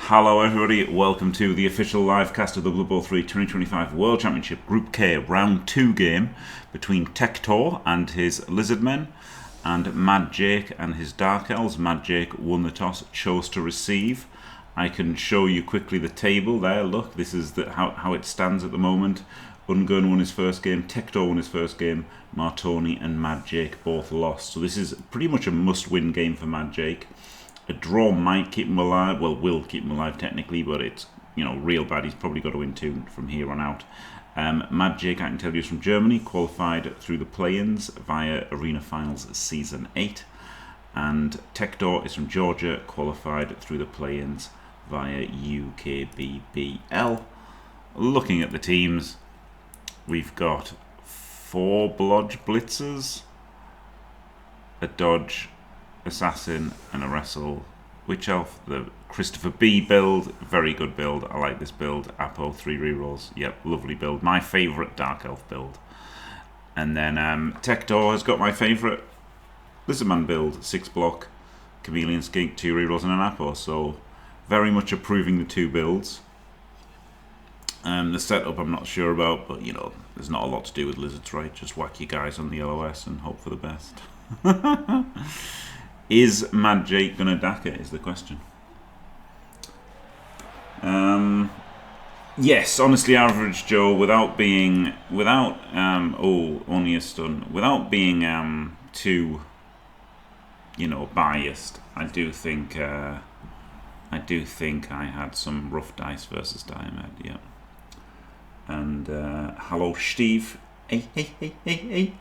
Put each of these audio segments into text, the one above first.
Hello everybody, welcome to the official live cast of the Blood Bowl 3 2025 World Championship Group K Round 2 game between Tector and his Lizardmen and MadJake and his Dark Elves. MadJake won the toss, chose to receive. I can show you quickly the table there. Look, this is how it stands at the moment. Ungun won his first game, Tector won his first game, Martoni and MadJake both lost. So this is pretty much a must-win game for MadJake. A draw might keep him alive, well, will keep him alive technically, but it's, real bad. He's probably got to win 2 from here on out. MadJake, I can tell you, is from Germany, qualified through the play-ins via Arena Finals Season 8. And Tector is from Georgia, qualified through the play-ins via UKBBL. Looking at the teams, we've got 4 Blodge Blitzers, a Dodge Assassin and a Wrestle Witch Elf. The Christopher B build, very good build. I like this build. Apo 3 rerolls. Yep, lovely build. My favourite Dark Elf build. And then Tector has got my favourite Lizardman build. 6 block, Chameleon Skink, 2 rerolls and an Apo. So very much approving the 2 builds. The setup I'm not sure about, but there's not a lot to do with lizards, right? Just whack your guys on the LOS and hope for the best. Is MadJake gonna dack it? Is the question. Yes, honestly, average Joe, without only a stun, without being too, biased. I do think I had some rough dice versus Diomed, yeah. And hello, Steve. Hey.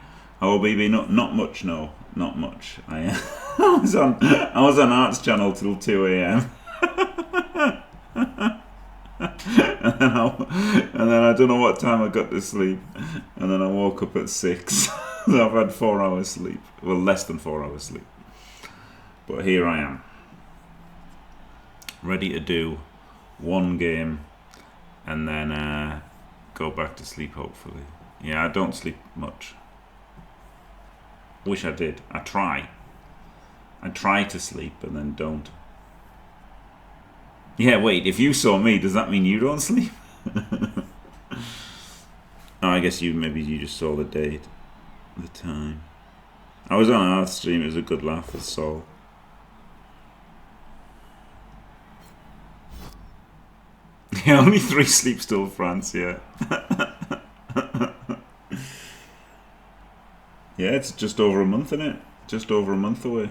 Oh baby, not much, no, not much. I was on Art's channel till 2 AM. and then I don't know what time I got to sleep, and then I woke up at 6. So I've had 4 hours sleep, well, less than 4 hours sleep. But here I am, ready to do 1 game, and then go back to sleep. Hopefully, yeah. I don't sleep much. Wish I did. I try to sleep and then don't. Yeah, wait, if you saw me, does that mean you don't sleep? Oh, I guess maybe you just saw the date, the time. I was on an art stream, it was a good laugh with Sol. Yeah, only 3 sleeps till France, yeah. Yeah, it's just over a month, isn't it? Just over a month away.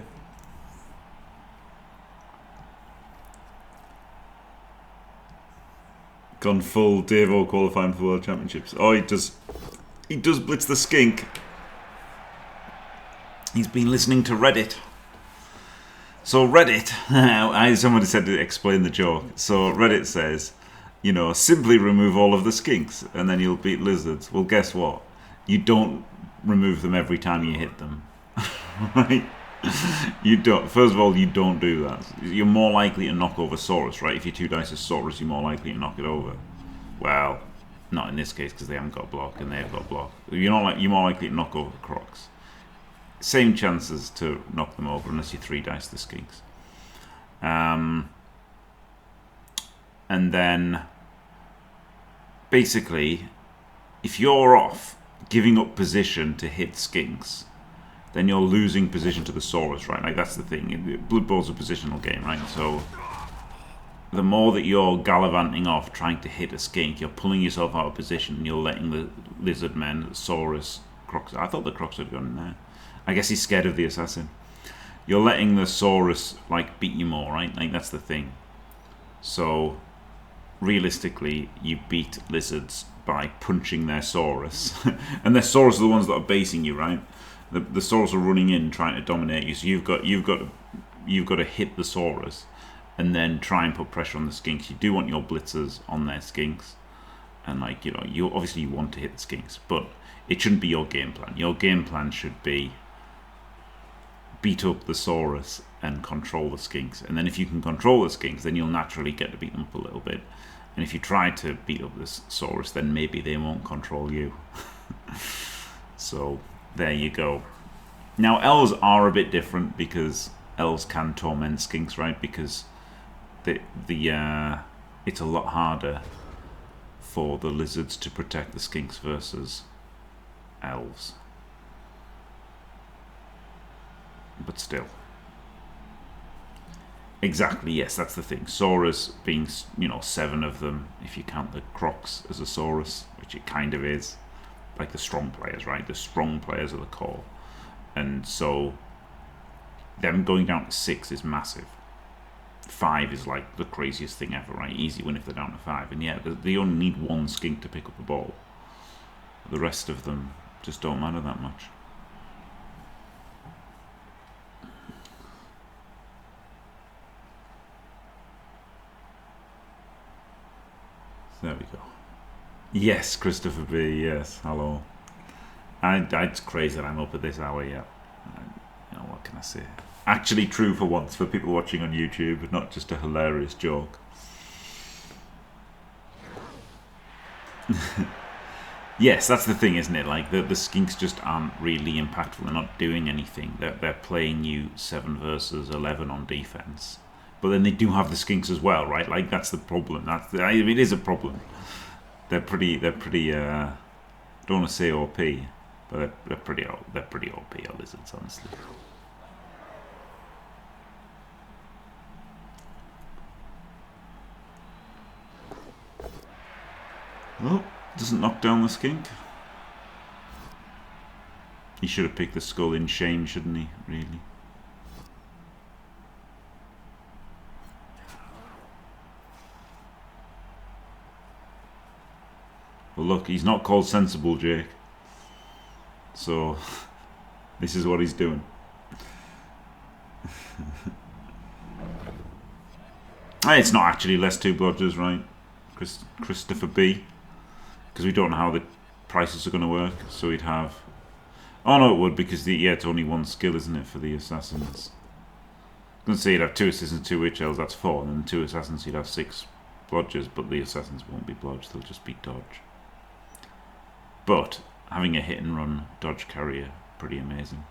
Gone full Devo qualifying for World Championships. Oh, he does blitz the skink. He's been listening to Reddit. So Reddit, somebody said to explain the joke. So Reddit says, simply remove all of the skinks and then you'll beat lizards. Well, guess what? You don't remove them every time you hit them. Right? You don't. First of all, you don't do that. You're more likely to knock over Saurus, right? If you're 2 dice of Saurus, you're more likely to knock it over. Well, not in this case because they haven't got block and they've got block. You're more likely to knock over Crocs. Same chances to knock them over unless you 3 dice the skinks. And then basically, if you're off giving up position to hit skinks, then you're losing position to the Saurus, right? Like, that's the thing. Blood Bowl's a positional game, right? So the more that you're gallivanting off trying to hit a skink, you're pulling yourself out of position and you're letting the lizard men, Saurus, Crocs. I thought the Crocs had gone in there. I guess he's scared of the assassin. You're letting the Saurus beat you more, right? Like, that's the thing. So realistically, you beat lizards by punching their Saurus. And their Saurus are the ones that are basing you, right? The Saurus are running in trying to dominate you, so you've got to hit the Saurus and then try and put pressure on the skinks. You do want your blitzers on their skinks, and you obviously want to hit the skinks, but it shouldn't be your game plan. Your game plan should be beat up the Saurus and control the skinks, and then if you can control the skinks, then you'll naturally get to beat them up a little bit. And if you try to beat up this Saurus, then maybe they won't control you. So there you go. Now elves are a bit different because elves can torment skinks, right? Because it's a lot harder for the lizards to protect the skinks versus elves. But still. Exactly, yes, that's the thing. Saurus being, 7 of them, if you count the Crocs as a Saurus, which it kind of is. Like the strong players, right? The strong players are the core. And so, them going down to 6 is massive. 5 is like the craziest thing ever, right? Easy win if they're down to 5. And yeah, they only need one skink to pick up a ball. The rest of them just don't matter that much. There we go. Yes, Christopher B. Yes, hello. It's crazy that I'm up at this hour yet. What can I say? Actually true for once for people watching on YouTube, not just a hilarious joke. Yes, that's the thing, isn't it? Like the skinks just aren't really impactful. They're not doing anything. They're playing you 7 versus 11 on defense. But then they do have the skinks as well, right? Like that's the problem. It is a problem. They're pretty. I don't want to say OP, but they're pretty OP. Our lizards, honestly. Oh, doesn't knock down the skink. He should have picked the skull in shame, shouldn't he? Really. Well, look, he's not called sensible, Jake. So, this is what he's doing. It's not actually less 2 blodgers, right? Christopher B. Because we don't know how the prices are going to work. So we'd have... Oh no, it would, because it's only 1 skill, isn't it, for the assassins? I was going to say you'd have 2 assassins, 2 witch elves, that's 4. And then 2 assassins, you'd have 6 blodgers. But the assassins won't be blodged, they'll just be dodge. But having a hit and run dodge carrier, pretty amazing.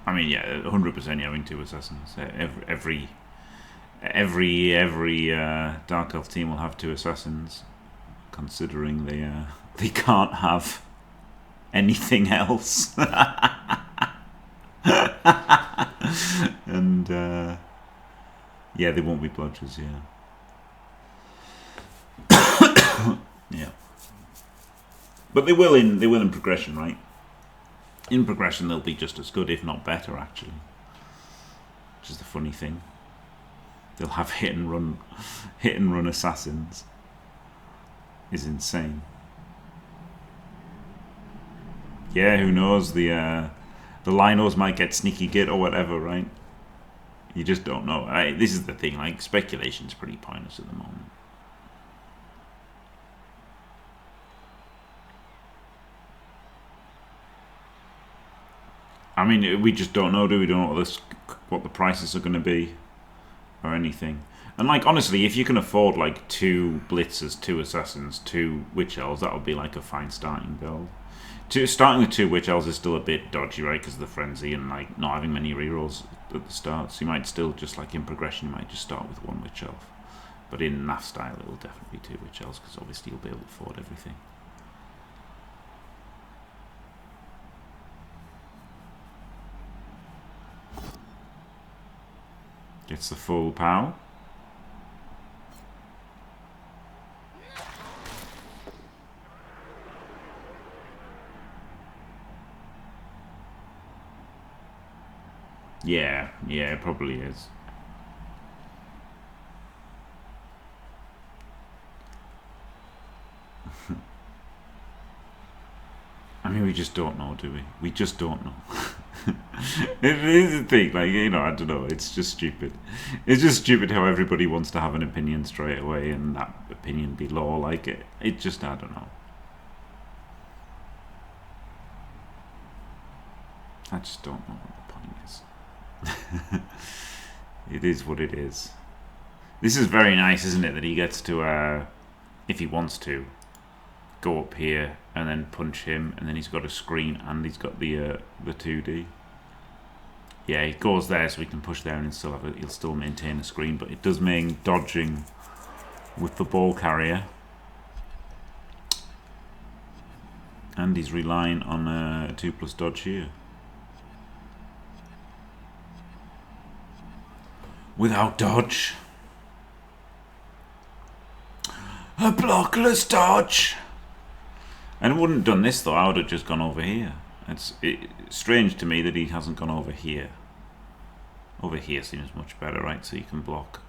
I mean, yeah, 100% you're having 2 assassins. Every Dark Elf team will have 2 assassins, considering they can't have anything else. And yeah, they won't be blodgers, yeah. Yeah. But they will in progression, right? In progression they'll be just as good, if not better, actually. Which is the funny thing. They'll have hit and run assassins. Is insane. Yeah, who knows? The Linos might get sneaky git or whatever, right? You just don't know. This is the thing, like, speculation's pretty pointless at the moment. I mean, we just don't know, do we? Don't know what the prices are going to be or anything. And, like, honestly, if you can afford, like, 2 blitzers, 2 assassins, 2 witch elves, that would be, like, a fine starting build. Starting with 2 witch elves is still a bit dodgy, right, because of the frenzy and, like, not having many rerolls at the start. So you might still just, like, in progression, you might just start with 1 witch elf. But in NAF style, it will definitely be 2 witch elves, because obviously you'll be able to afford everything. Gets the full pow. Yeah, it probably is. I mean, we just don't know, do we? We just don't know. It is a thing, like, you know, I don't know, it's just stupid. It's just stupid how everybody wants to have an opinion straight away and that opinion be law, like, it just, I don't know. I just don't know what the point is. It is what it is. This is very nice, isn't it, that he gets to, if he wants to, go up here and then punch him, and then he's got a screen and he's got the 2D. Yeah, he goes there so he can push there and he'll still maintain a screen, but it does mean dodging with the ball carrier. And he's relying on a 2+ dodge here. Without dodge. A blockless dodge. And I wouldn't have done this though, I would have just gone over here. It's strange to me that he hasn't gone over here. Over here seems much better, right? So you can block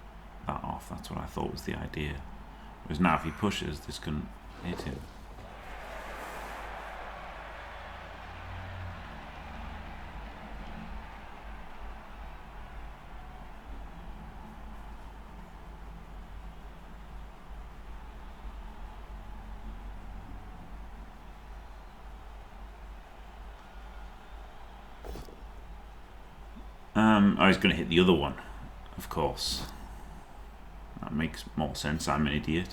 that off. That's what I thought was the idea. Whereas now if he pushes, this can hit him. I was going to hit the other one, of course. That makes more sense. I'm an idiot.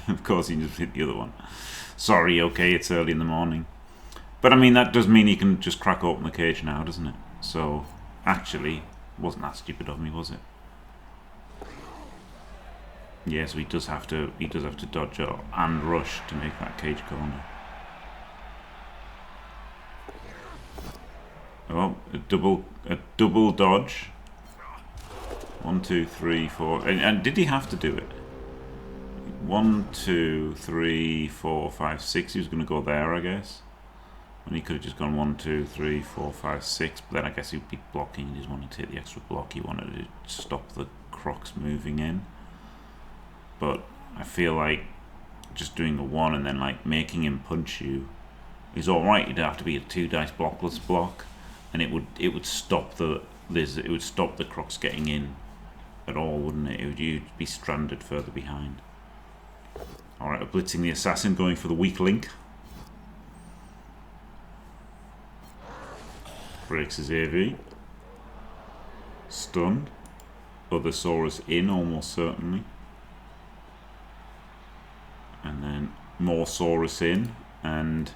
Of course, he just hit the other one. Sorry, okay, it's early in the morning. But I mean, that does mean he can just crack open the cage now, doesn't it? So, actually, wasn't that stupid of me, was it? Yeah, so he does have to dodge up and rush to make that cage corner. Oh, a double dodge. 1, 2, 3, 4. And did he have to do it? 1, 2, 3, 4, 5, 6. He was going to go there, I guess. And he could have just gone 1, 2, 3, 4, 5, 6. But then I guess he'd be blocking. He just wanted to hit the extra block. He wanted to stop the crocs moving in. But I feel like just doing a 1 and then like making him punch you is all right. It'd have to be a 2 dice blockless block, and it would stop the crocs getting in at all, wouldn't it? You'd be stranded further behind. All right, we're blitzing the assassin, going for the weak link. Breaks his AV. Stunned. Other Saurus in, almost certainly. And then more Saurus in, and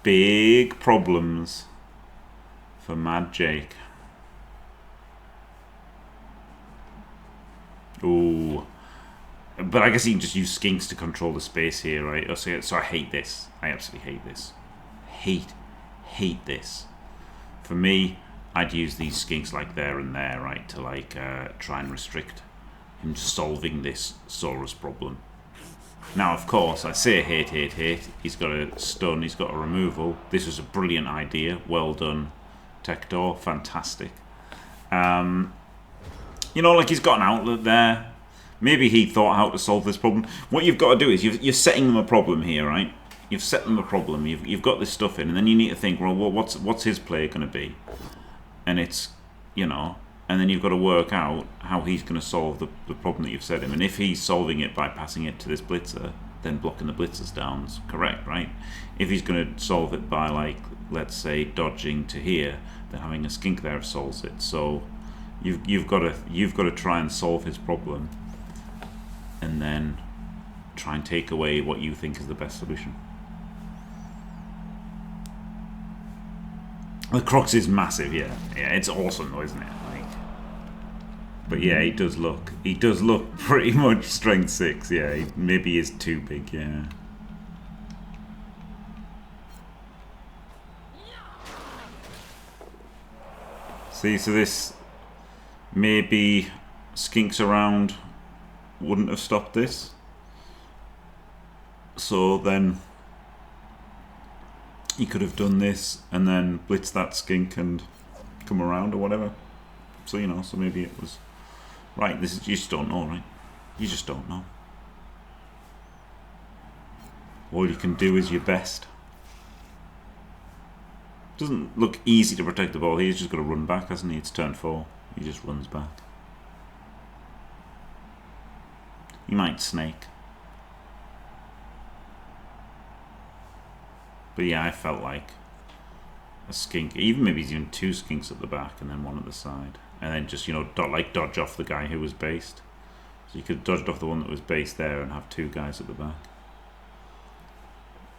big problems for MadJake. Ooh. But I guess he can just use skinks to control the space here, right? So I hate this. I absolutely hate this. Hate this. For me, I'd use these skinks like there and there, right? To like try and restrict him solving this Saurus problem. Now, of course, I say hate. He's got a stun, he's got a removal. This was a brilliant idea. Well done, Tector. Fantastic. You know, like he's got an outlet there. Maybe he thought how to solve this problem. What you've got to do is you're setting them a problem here, right? You've set them a problem. You've got this stuff in, and then you need to think, well, what's his play going to be? And it's, you know, and then you've got to work out how he's going to solve the problem that you've set him. And if he's solving it by passing it to this blitzer, then blocking the blitzers down is correct, right? If he's going to solve it by, like, let's say, dodging to here, then having a skink there solves it. So you've got to try and solve his problem, and then try and take away what you think is the best solution. The Crocs is massive, yeah. Yeah, it's awesome though, isn't it? Like, but yeah, he does look pretty much strength 6, yeah. He maybe is too big, yeah. See, so this maybe skinks around wouldn't have stopped this. So then he could have done this and then blitz that skink and come around or whatever. So, you know, so maybe it was right. This is, you just don't know, right? You just don't know. All you can do is your best. Doesn't look easy to protect the ball. He's just got to run back, hasn't he? It's turn 4. He just runs back. He might snake. But yeah, I felt like a skink. Even maybe he's even 2 skinks at the back and then 1 at the side. And then just, you know, dodge off the guy who was based. So you could dodge off the one that was based there and have 2 guys at the back.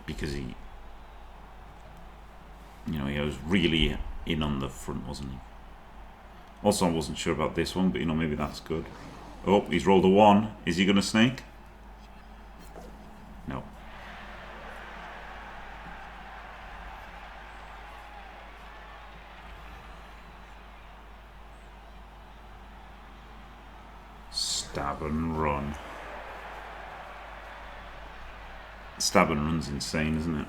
because he, you know, he was really in on the front, wasn't he? Also, I wasn't sure about this one, but you know, maybe that's good. Oh, he's rolled a 1. Is he going to snake? No. Stab and run. Stab and run's insane, isn't it?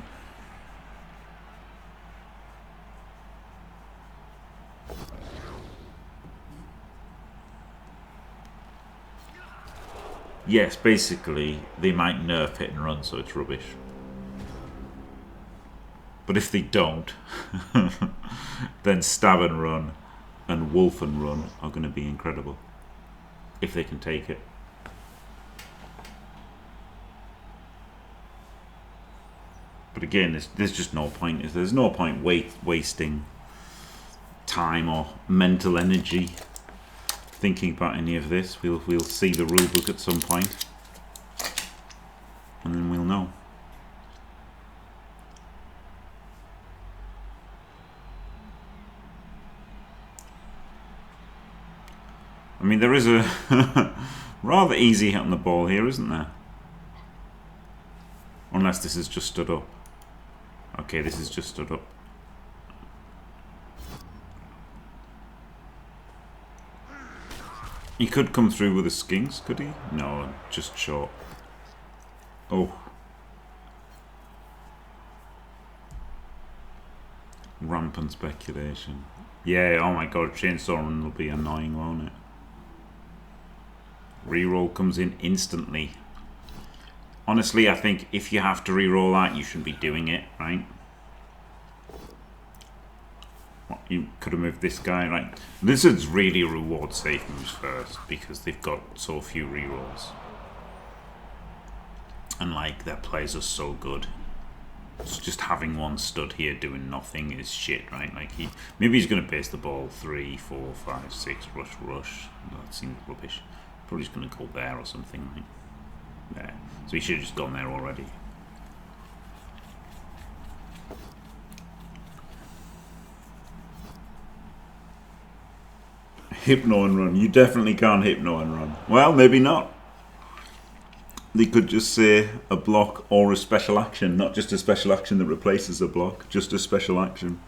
Yes, basically, they might nerf hit and run, so it's rubbish. But if they don't, then stab and run and wolf and run are going to be incredible. If they can take it. But again, there's just no point. There's no point wasting time or mental energy thinking about any of this. We'll see the rulebook at some point, and then we'll know. I mean, there is a rather easy hit on the ball here, isn't there? Unless this is just stood up. Okay, this is just stood up. He could come through with the skinks, could he? No, just short. Oh. Rampant speculation. Yeah, oh my god, Chainsaw Run will be annoying, won't it? Reroll comes in instantly. Honestly, I think if you have to reroll that, you shouldn't be doing it, right? You could have moved this guy, right? Lizards really reward safe moves first because they've got so few rerolls. And like, their plays are so good. So just having one stood here doing nothing is shit, right? Like, maybe he's going to base the ball 3, 4, 5, 6, rush. That seems rubbish. Probably just going to go there or something, right? There. So he should have just gone there already. Hypno and run. You definitely can't hypno and run. Well, maybe not. They could just say a block or a special action, not just a special action that replaces a block, just a special action.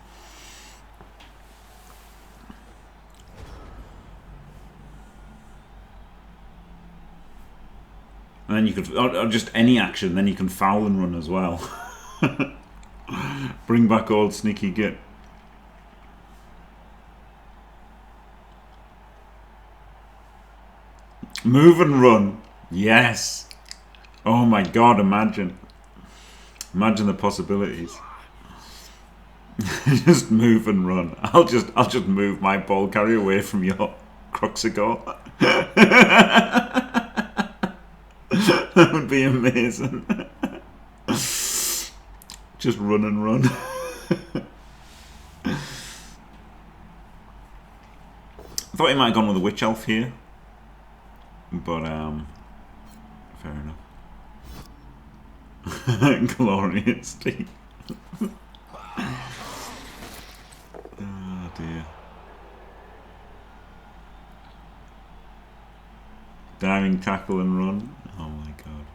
And then you could, or just any action, then you can foul and run as well. Bring back old sneaky git. Move and run. Yes. Oh my god, imagine. Imagine the possibilities. Just move and run. I'll just move my ball carrier away from your Croxicore. That would be amazing. Just run and run. I thought he might have gone with a witch elf here. But fair enough. Glorious team. Oh dear. Diving, tackle and run. Oh my god.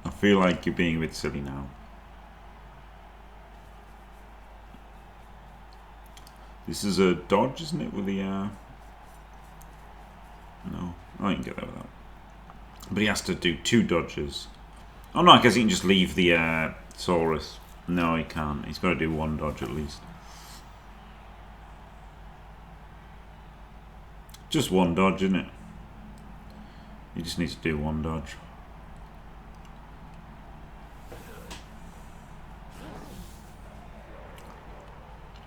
I feel like you're being a bit silly now. This is a dodge, isn't it, with the no, I can get that without. But he has to do 2 dodges. Oh no, I guess he can just leave the Saurus. No, he can't. He's got to do 1 dodge at least. Just 1 dodge, isn't it? He just needs to do 1 dodge.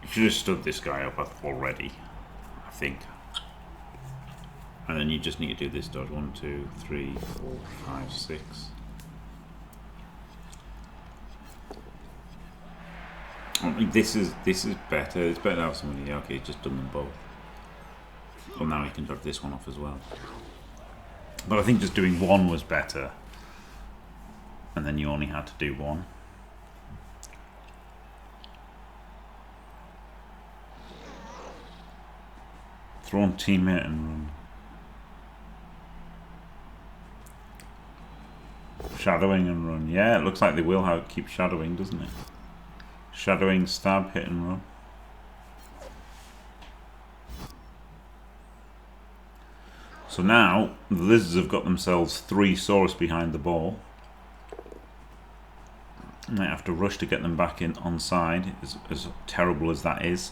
You should have stood this guy up already, I think. And then you just need to do this dodge. 1, 2, 3, 4, 5, 6. I mean, this is better. It's better to have somebody. Okay, he's just done them both. Well, now he can dodge this one off as well. But I think just doing 1 was better. and then you only had to do one. Throw on teammate and run. Shadowing and run. Yeah, it looks like they will keep shadowing, doesn't it? Shadowing, stab, hit and run. So now the lizards have got themselves 3 Saurus behind the ball. Might have to rush to get them back in on side, as terrible as that is.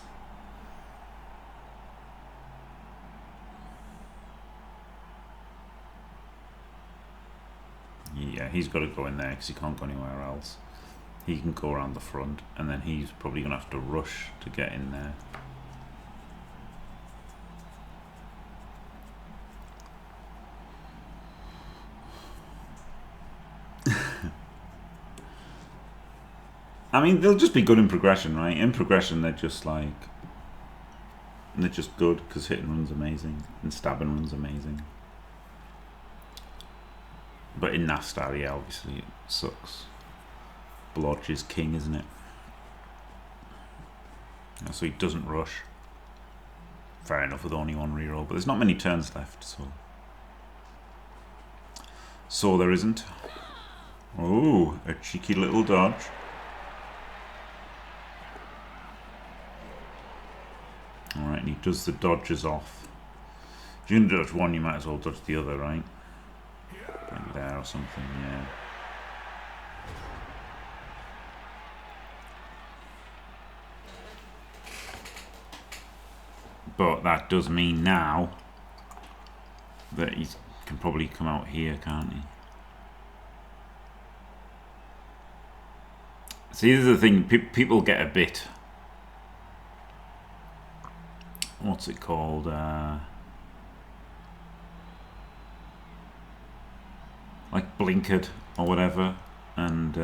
Yeah, he's got to go in there because he can't go anywhere else. He can go around the front, and then he's probably going to have to rush to get in there. I mean, they'll just be good in progression, right? In progression, they're just like... They're just good, because hit and run's amazing, and stab and run's amazing. But in Nastar, yeah, obviously it sucks. Blodge is king, isn't it? So he doesn't rush. Fair enough with only 1 reroll, but there's not many turns left, so... So there isn't. Oh, a cheeky little dodge. Alright, and he does the dodges off. If you're going to dodge one, you might as well dodge the other, right? Like there or something, yeah. But that does mean now that he can probably come out here, can't he? See, this is the thing, people get a bit... What's it called? Like blinkered or whatever, and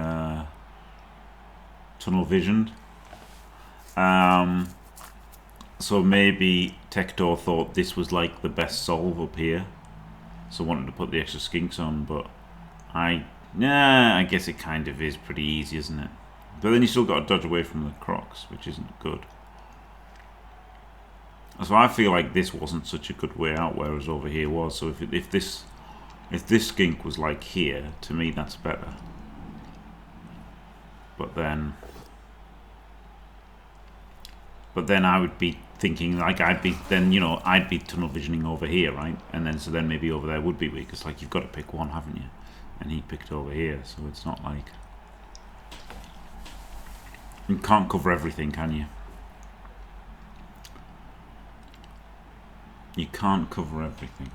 tunnel visioned. So maybe Tector thought this was like the best solve up here, so wanted to put the extra skinks on, but I guess it kind of is pretty easy, isn't it? But then you still got to dodge away from the crocs, which isn't good. So I feel like this wasn't such a good way out, whereas over here was. So if this skink was like here, to me that's better. But then I would be thinking like I'd be tunnel visioning over here, right? And then so then maybe over there would be weak. It's like you've got to pick one, haven't you? And he picked over here, so it's not like you can't cover everything, can you? You can't cover everything.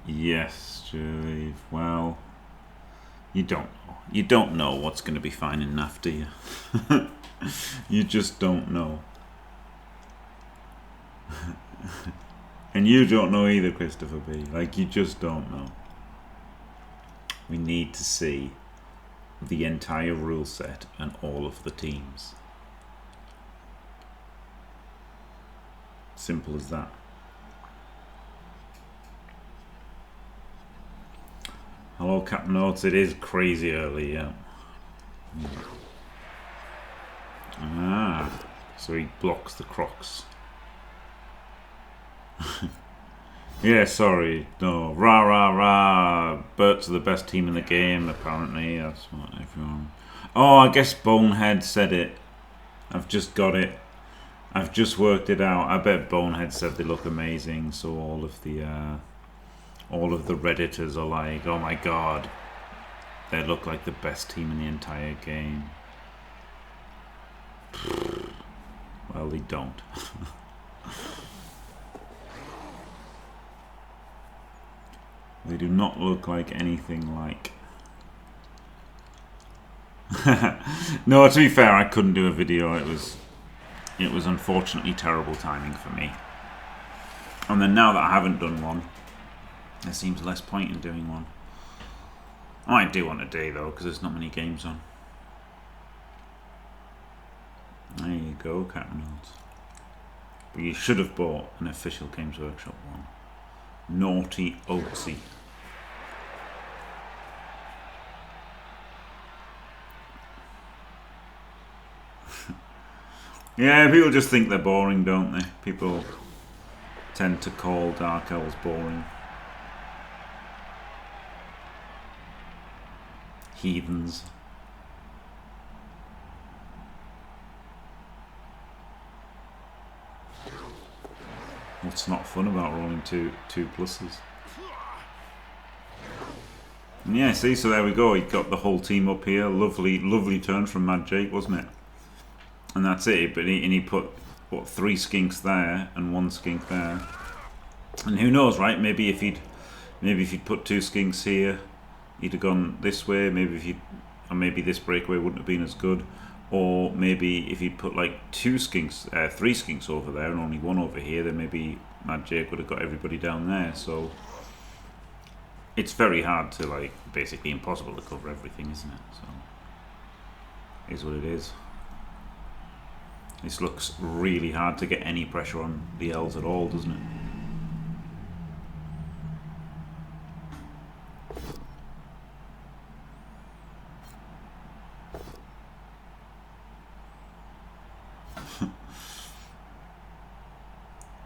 Yes, Julie. Well, you don't know. You don't know what's going to be fine in NAF, do you? You just don't know. And you don't know either, Christopher B. Like, you just don't know. We need to see the entire rule set and all of the teams. Simple as that. Hello, Captain Oates. It is crazy early, yeah. Ah, so he blocks the crocs. Yeah, sorry. No, rah rah rah. Bert's the best team in the game, apparently. That's what everyone. Oh, I guess Bonehead said it. I've just got it. I've just worked it out. I bet Bonehead said they look amazing. So all of the Redditors are like, oh my god, they look like the best team in the entire game. Well, they don't. They do not look like anything like... No, to be fair, I couldn't do a video. It was unfortunately terrible timing for me. And then now that I haven't done one, there seems less point in doing one. I might do one today though, because there's not many games on. There you go, Captain Oates. But you should have bought an official Games Workshop one. Naughty Oatsy. Yeah, people just think they're boring, don't they? People tend to call Dark Elves boring. Heathens. What's not fun about rolling two pluses? And yeah, see, so there we go. He got the whole team up here. Lovely turn from MadJake, wasn't it? And that's it. But he put what 3 skinks there and 1 skink there. And who knows, right? Maybe if he'd put 2 skinks here, he'd have gone this way. Maybe this breakaway wouldn't have been as good. Or maybe if he'd put like 3 skinks over there and only 1 over here, then maybe MadJake would have got everybody down there. So it's very hard to, like, basically impossible to cover everything, isn't it? So it is what it is. This looks really hard to get any pressure on the elves at all, doesn't it?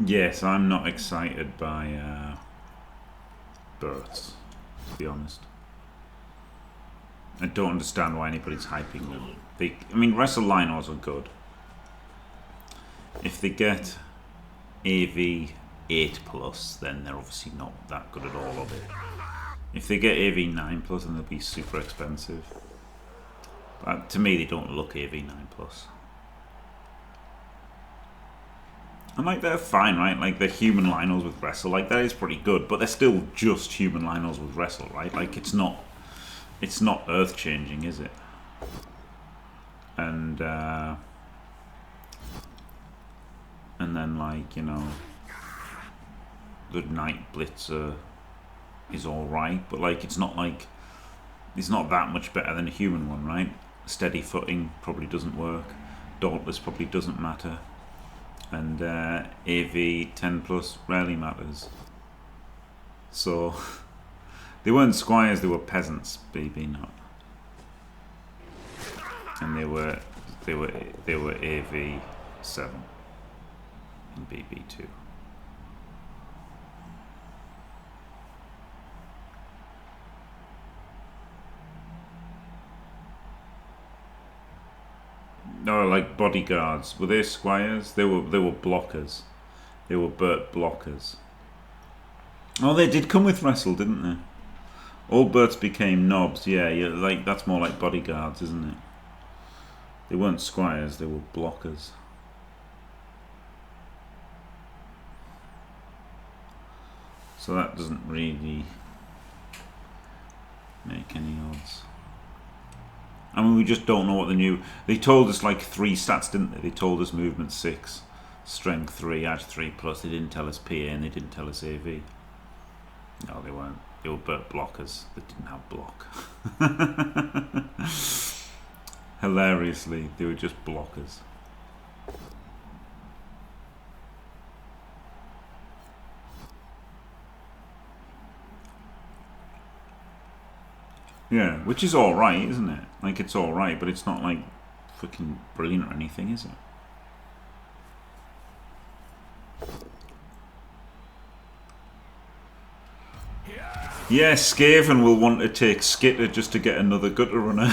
Yes, I'm not excited by births, to be honest. I don't understand why anybody's hyping them. I mean, Wrestle Linos are good. If they get AV 8+, then they're obviously not that good at all of it. If they get AV 9+, then they'll be super expensive. But to me, they don't look AV 9+. And like, they're fine, right? Like, they're human Linos with Wrestle. Like, that is pretty good, but they're still just human Linos with Wrestle, right? Like, it's not earth-changing, is it? And then, like, you know, the Night Blitzer is alright, but, like, it's not that much better than a human one, right? Steady Footing probably doesn't work. Dauntless probably doesn't matter. And AV 10+ rarely matters. So they weren't squires, they were peasants, BB not. And they were AV 7 in BB2. No, like bodyguards. Were they squires? They were blockers. They were Burt blockers. Oh, they did come with Wrestle, didn't they? All Burts became knobs. Yeah, like that's more like bodyguards, isn't it? They weren't squires. They were blockers. So that doesn't really make any odds. I mean, we just don't know what the new... They told us like 3 stats, didn't they? They told us movement 6, strength 3, edge 3+. They didn't tell us PA and they didn't tell us AV. No, they weren't. They were Burt blockers that didn't have block. Hilariously, they were just blockers. Yeah, which is alright, isn't it? Like, it's alright, but it's not like freaking brilliant or anything, is it? Yeah, Skaven will want to take Skitter just to get another gutter runner.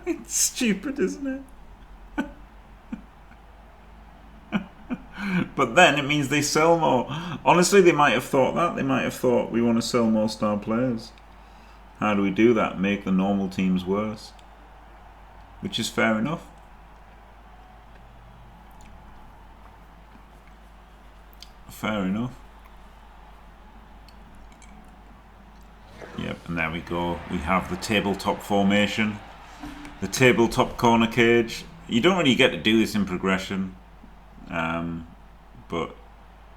It's stupid, isn't it? But then it means they sell more. Honestly, they might have thought that. They might have thought, we want to sell more star players. How do we do that? Make the normal teams worse. Which is fair enough. Fair enough. Yep, and there we go. We have the tabletop formation. The tabletop corner cage. You don't really get to do this in progression. But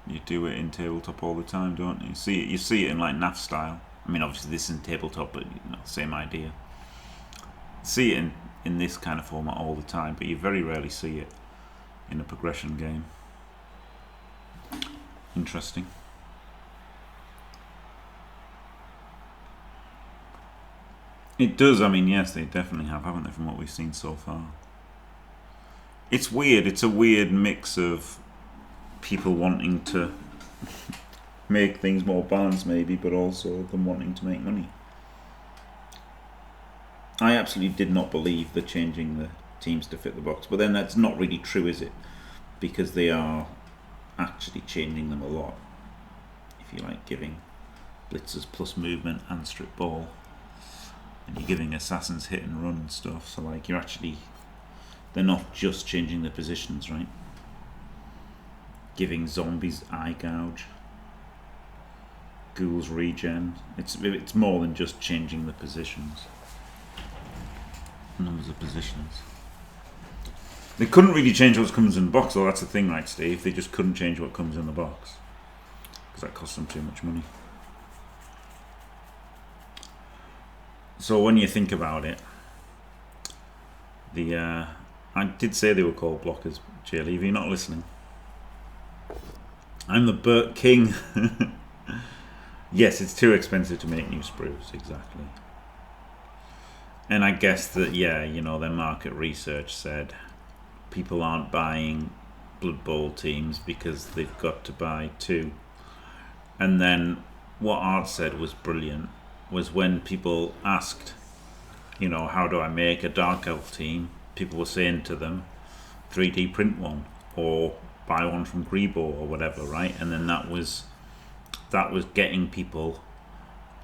you do it in tabletop all the time, don't you? You see it in like NAF style. I mean, obviously this isn't tabletop, but you know, same idea. See it in this kind of format all the time, but you very rarely see it in a progression game. Interesting. It does, I mean, yes, they definitely have, haven't they, from what we've seen so far. It's weird, it's a weird mix of people wanting to make things more balanced maybe, but also them wanting to make money. I absolutely did not believe the changing the teams to fit the box, but then that's not really true, is it? Because they are actually changing them a lot. If you like, giving blitzers plus movement and strip ball, and you're giving assassins hit and run and stuff, so like you're actually, they're not just changing the positions, right? Giving zombies eye gouge, ghouls regen. It's more than just changing the positions. Numbers of positions. They couldn't really change what comes in the box, though. That's the thing, right, Steve? They just couldn't change what comes in the box because that costs them too much money. So when you think about it, I did say they were called blockers, Jaylee, if you're not listening. I'm the Burt King. Yes, it's too expensive to make new sprues, exactly. And I guess that, yeah, you know, their market research said people aren't buying Blood Bowl teams because they've got to buy 2. And then what Art said was brilliant, was when people asked, you know, how do I make a Dark Elf team? People were saying to them, 3D print one, or buy one from Grebo or whatever, right? And then that was getting people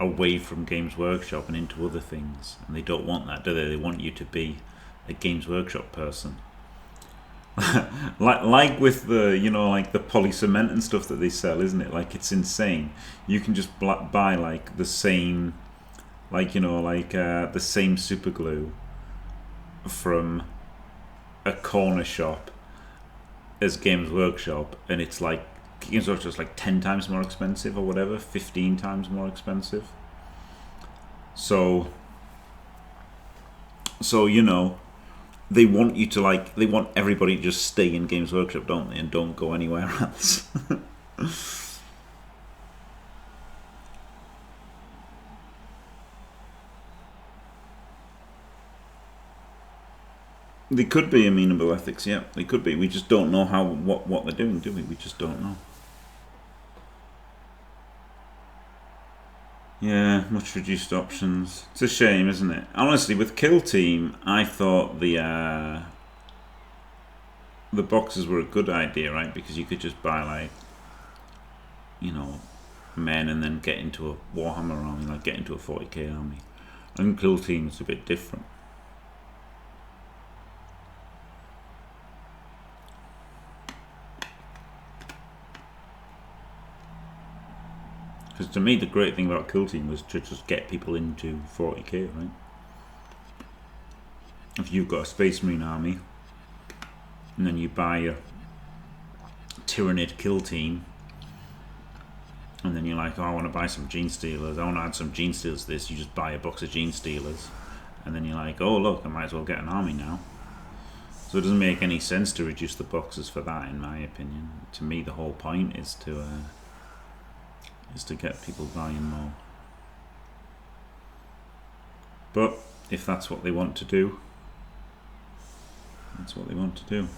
away from Games Workshop and into other things, and they don't want that, do they? They want you to be a Games Workshop person. like with the, you know, like the poly cement and stuff that they sell, isn't it? Like, it's insane. You can just buy like the same, like, you know, like the same super glue from a corner shop as Games Workshop, and it's like Games Workshop's like 10 times more expensive or whatever, 15 times more expensive. So you know, they want you to, like, they want everybody to just stay in Games Workshop, don't they, and don't go anywhere else. They could be amenable ethics, yeah, they could be. We just don't know what they're doing, do we? We just don't know. Yeah, much reduced options. It's a shame, isn't it? Honestly, with Kill Team, I thought the boxes were a good idea, right? Because you could just buy, like, you know, men and then get into a Warhammer army, like get into a 40k army. I think Kill Team is a bit different. Because to me, the great thing about Kill Team was to just get people into 40k, right? If you've got a Space Marine army, and then you buy a Tyrannid Kill Team, and then you're like, oh, I want to buy some Gene Stealers, I want to add some Gene Stealers to this, you just buy a box of Gene Stealers, and then you're like, oh look, I might as well get an army now. So it doesn't make any sense to reduce the boxes for that, in my opinion. To me, the whole point is to get people buying more. But if that's what they want to do, that's what they want to do.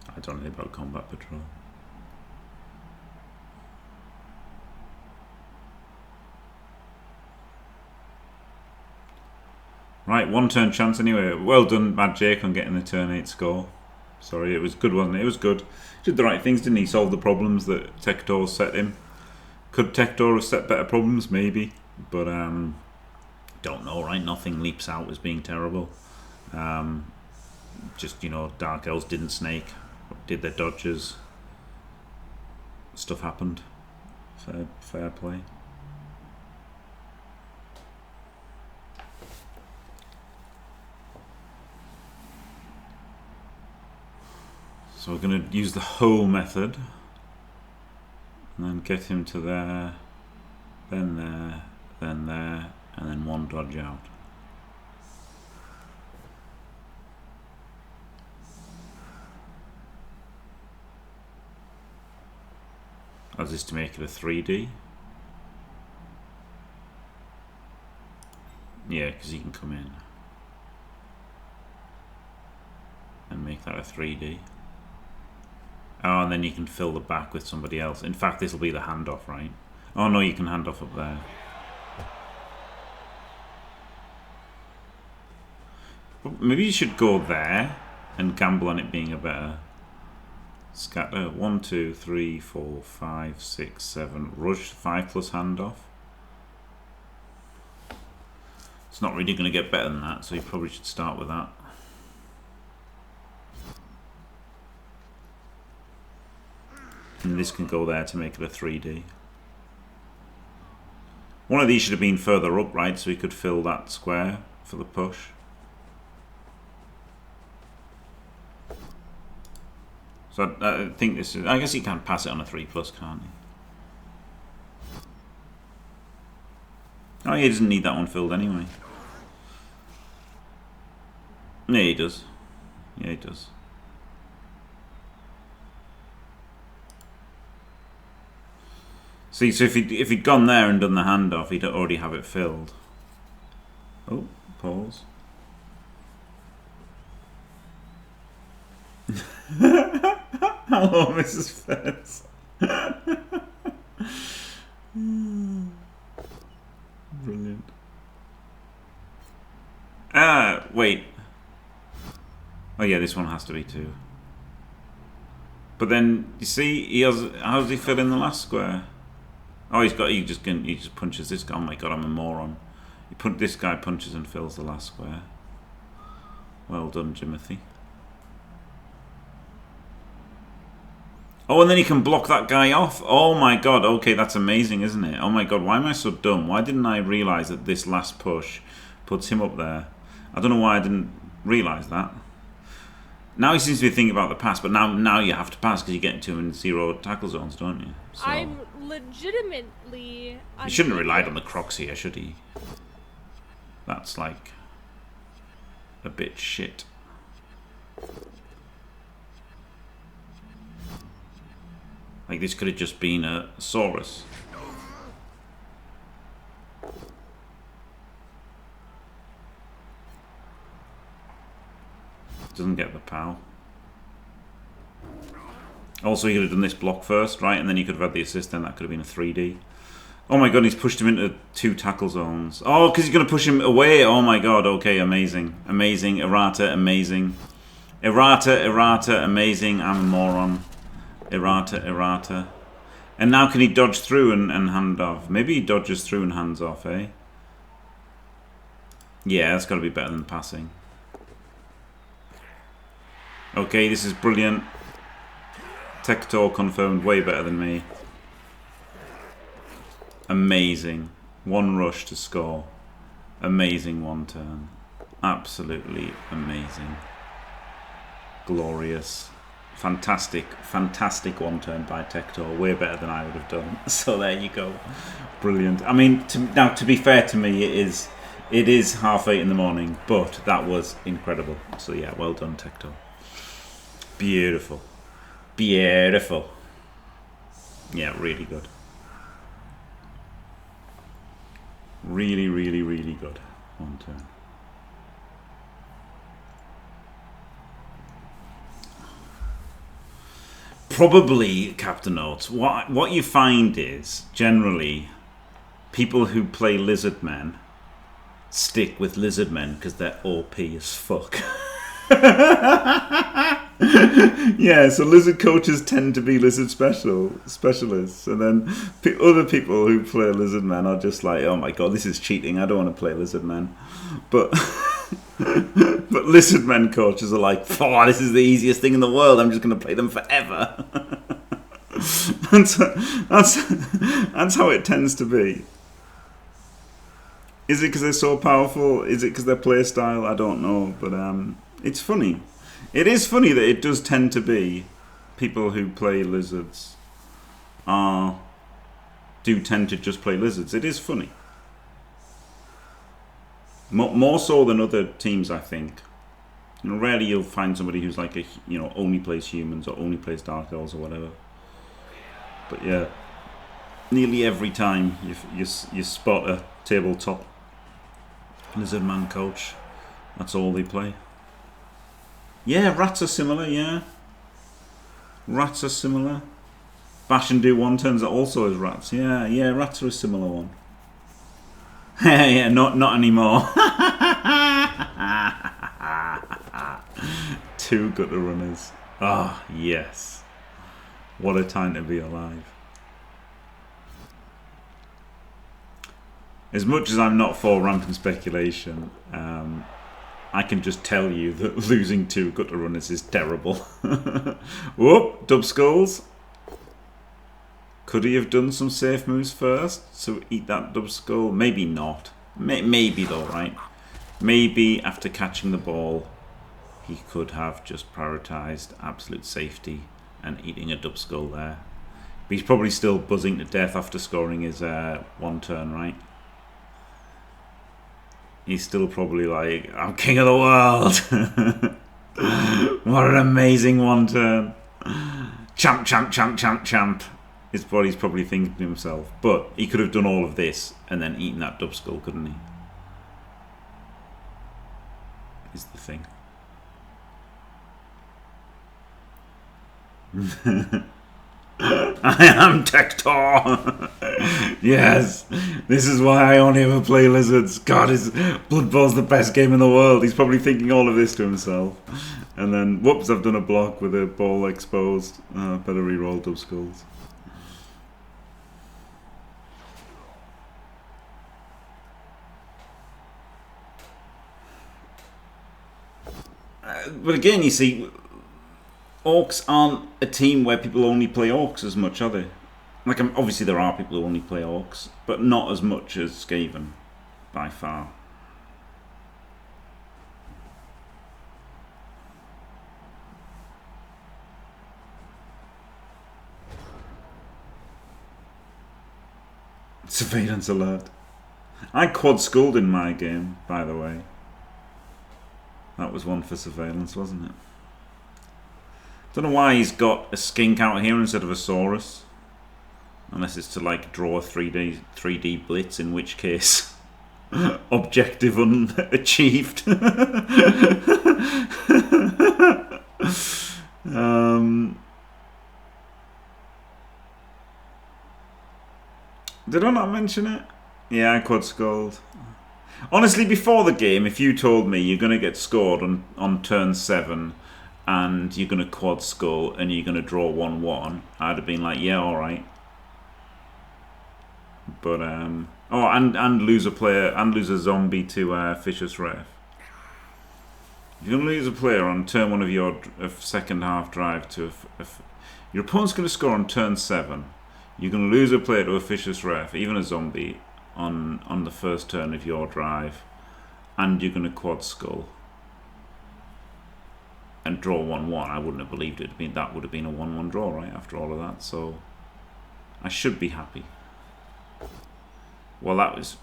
I don't know anything about Combat Patrol. Right, 1 turn chance anyway. Well done, MadJake, on getting the turn 8 score. Sorry, it was good, wasn't it? It was good. He did the right things, didn't he? Solved the problems that Tector set him. Could Tector have set better problems? Maybe. But, don't know, right? Nothing leaps out as being terrible. Just, you know, Dark Elves didn't snake. Did their dodges. Stuff happened. Fair play. So we're going to use the whole method, and then get him to there, then there, then there, and then 1 dodge out. As is to make it a 3D. Yeah, because he can come in and make that a 3D. Oh, and then you can fill the back with somebody else. In fact, this will be the handoff, right? Oh no, you can hand off up there. But maybe you should go there and gamble on it being a better scatter. 1, 2, 3, 4, 5, 6, 7. Rush 5 plus handoff. It's not really going to get better than that, so you probably should start with that. And this can go there to make it a 3D. One of these should have been further up, right, so we could fill that square for the push. So I think this is... I guess he can't pass it on a 3 plus, can't he? Oh, he doesn't need that one filled anyway. Yeah, he does. Yeah, he does. See, so if he'd gone there and done the handoff, he'd already have it filled. Oh, pause. Hello, Mrs. Fez. Brilliant. Wait. Oh yeah, this one has to be 2. But then you see, he has. How does he fill in the last square? Oh, he just punches this guy. Oh my god, I'm a moron. This guy punches and fills the last square. Well done, Jimothy. Oh, and then he can block that guy off. Oh my god, okay, that's amazing, isn't it? Oh my god, why am I so dumb? Why didn't I realise that this last push puts him up there? I don't know why I didn't realise that. Now he seems to be thinking about the pass, but now you have to pass because you get into him in 0 tackle zones, don't you? So, I'm legitimately... He shouldn't have relied on the Crocs here, should he? That's like a bit shit. Like this could have just been a Saurus. Doesn't get the POW. Also, he could have done this block first, right? And then he could have had the assist, then that could have been a 3D. Oh my god, he's pushed him into 2 tackle zones. Oh, because he's going to push him away. Oh my god, okay, amazing. Amazing, errata, amazing. Errata, amazing. I'm a moron. Errata. And now can he dodge through and hand off? Maybe he dodges through and hands off, eh? Yeah, that's got to be better than passing. Okay, this is brilliant. Tector confirmed, way better than me. Amazing. 1 rush to score. Amazing 1 turn. Absolutely amazing. Glorious. Fantastic 1 turn by Tector. Way better than I would have done. So there you go. Brilliant. I mean, now to be fair to me, it is 8:30 in the morning, but that was incredible. So yeah, well done, Tector. Beautiful. Beautiful. Yeah, really good. Really, really, really good. 1 turn. Probably, Captain Oates, what you find is, generally, people who play lizard men stick with lizard men because they're OP as fuck. Yeah, so lizard coaches tend to be lizard specialists, and then other people who play lizard men are just like, oh my god, this is cheating, I don't want to play lizard men. But but lizard men coaches are like, oh, this is the easiest thing in the world, I'm just going to play them forever. That's how it tends to be. Is it because they're so powerful? Is it because their play style? I don't know, but it's funny. It is funny that it does tend to be people who play lizards do tend to just play lizards. It is funny. More so than other teams, I think. You know, rarely you'll find somebody who's like only plays humans or only plays Dark Elves or whatever. But yeah, nearly every time you spot a tabletop Lizardman coach, that's all they play. Yeah, rats are similar, yeah. Rats are similar. Bash and do one turns also as rats. Yeah, rats are a similar one. Yeah, not anymore. 2 gutter runners. Ah, yes. What a time to be alive. As much as I'm not for rampant speculation, I can just tell you that losing 2 gutter runners is terrible. Whoop, dub skulls. Could he have done some safe moves first to eat that dub skull? Maybe not. Maybe though, right? Maybe after catching the ball, he could have just prioritised absolute safety and eating a dub skull there. But he's probably still buzzing to death after scoring his 1 turn, right? He's still probably like, I'm king of the world. What an amazing 1 turn. Champ, champ, champ, champ, champ. Is what he's probably thinking to himself. But he could have done all of this and then eaten that dub skull, couldn't he? Is the thing. I am Tector. Yes, this is why I only ever play lizards. God, Blood Bowl's the best game in the world. He's probably thinking all of this to himself. And then, whoops, I've done a block with a ball exposed. Better re-roll dub skulls. But again, you see, orcs aren't a team where people only play orcs as much, are they? Like, obviously there are people who only play orcs, but not as much as Skaven, by far. Surveillance alert. I quad skulled in my game, by the way. That was one for surveillance, wasn't it? Don't know why he's got a skink out here instead of a saurus. Unless it's to like draw a 3D blitz, in which case objective unachieved. Did I not mention it? Yeah, I quad skulled. Honestly, before the game, if you told me you're going to get scored on turn 7 and you're going to quad skull and you're going to draw 1-1, I'd have been like, yeah, alright. But, oh, and lose a player, and lose a zombie to Fisher's Ref. You're going to lose a player on turn 1 of your second half drive to your opponent's going to score on turn 7. You're going to lose a player to a Fisher's Ref, even a zombie, on the first turn of your drive, and you're going to quad skull and draw 1-1. I wouldn't have believed it. That would have been a 1-1 draw, right, after all of that. So I should be happy. Well, that was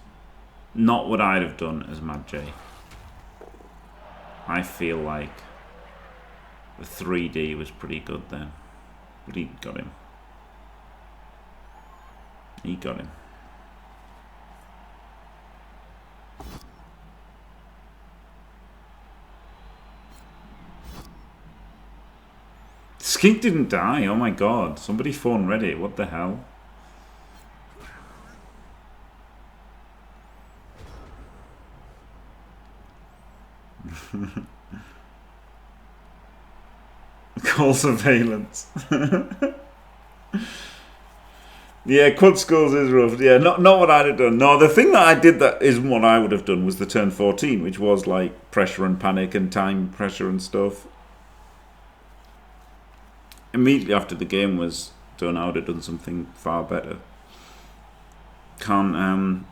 not what I'd have done as MadJake. I feel like the 3D was pretty good then. But he got him. He got him. Skink didn't die. Oh my god. Somebody phone Reddit. What the hell? Call surveillance. Yeah, quad skulls is rough. Yeah, not what I'd have done. No, the thing that I did that isn't what I would have done was the turn 14, which was like pressure and panic and time pressure and stuff. Immediately after the game was done, I would have done something far better. Can't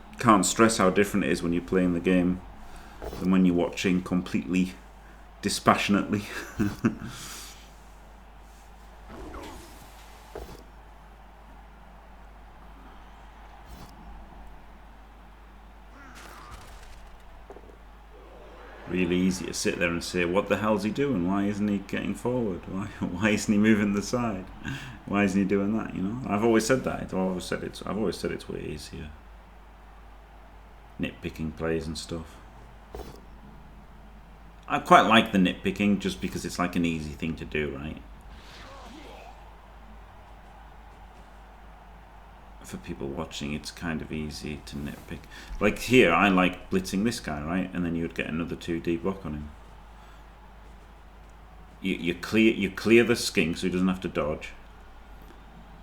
stress how different it is when you're playing the game than when you're watching completely dispassionately. really easy to sit there and say, what the hell's he doing? Why isn't he getting forward? Why isn't he moving the side? Why isn't he doing that? You know, I've always said that. I've always said it's way easier. Nitpicking plays and stuff. I quite like the nitpicking just because it's like an easy thing to do, right? For people watching, it's kind of easy to nitpick. Like here, I like blitzing this guy, right? And then you would get another 2D block on him. You clear the skink so he doesn't have to dodge,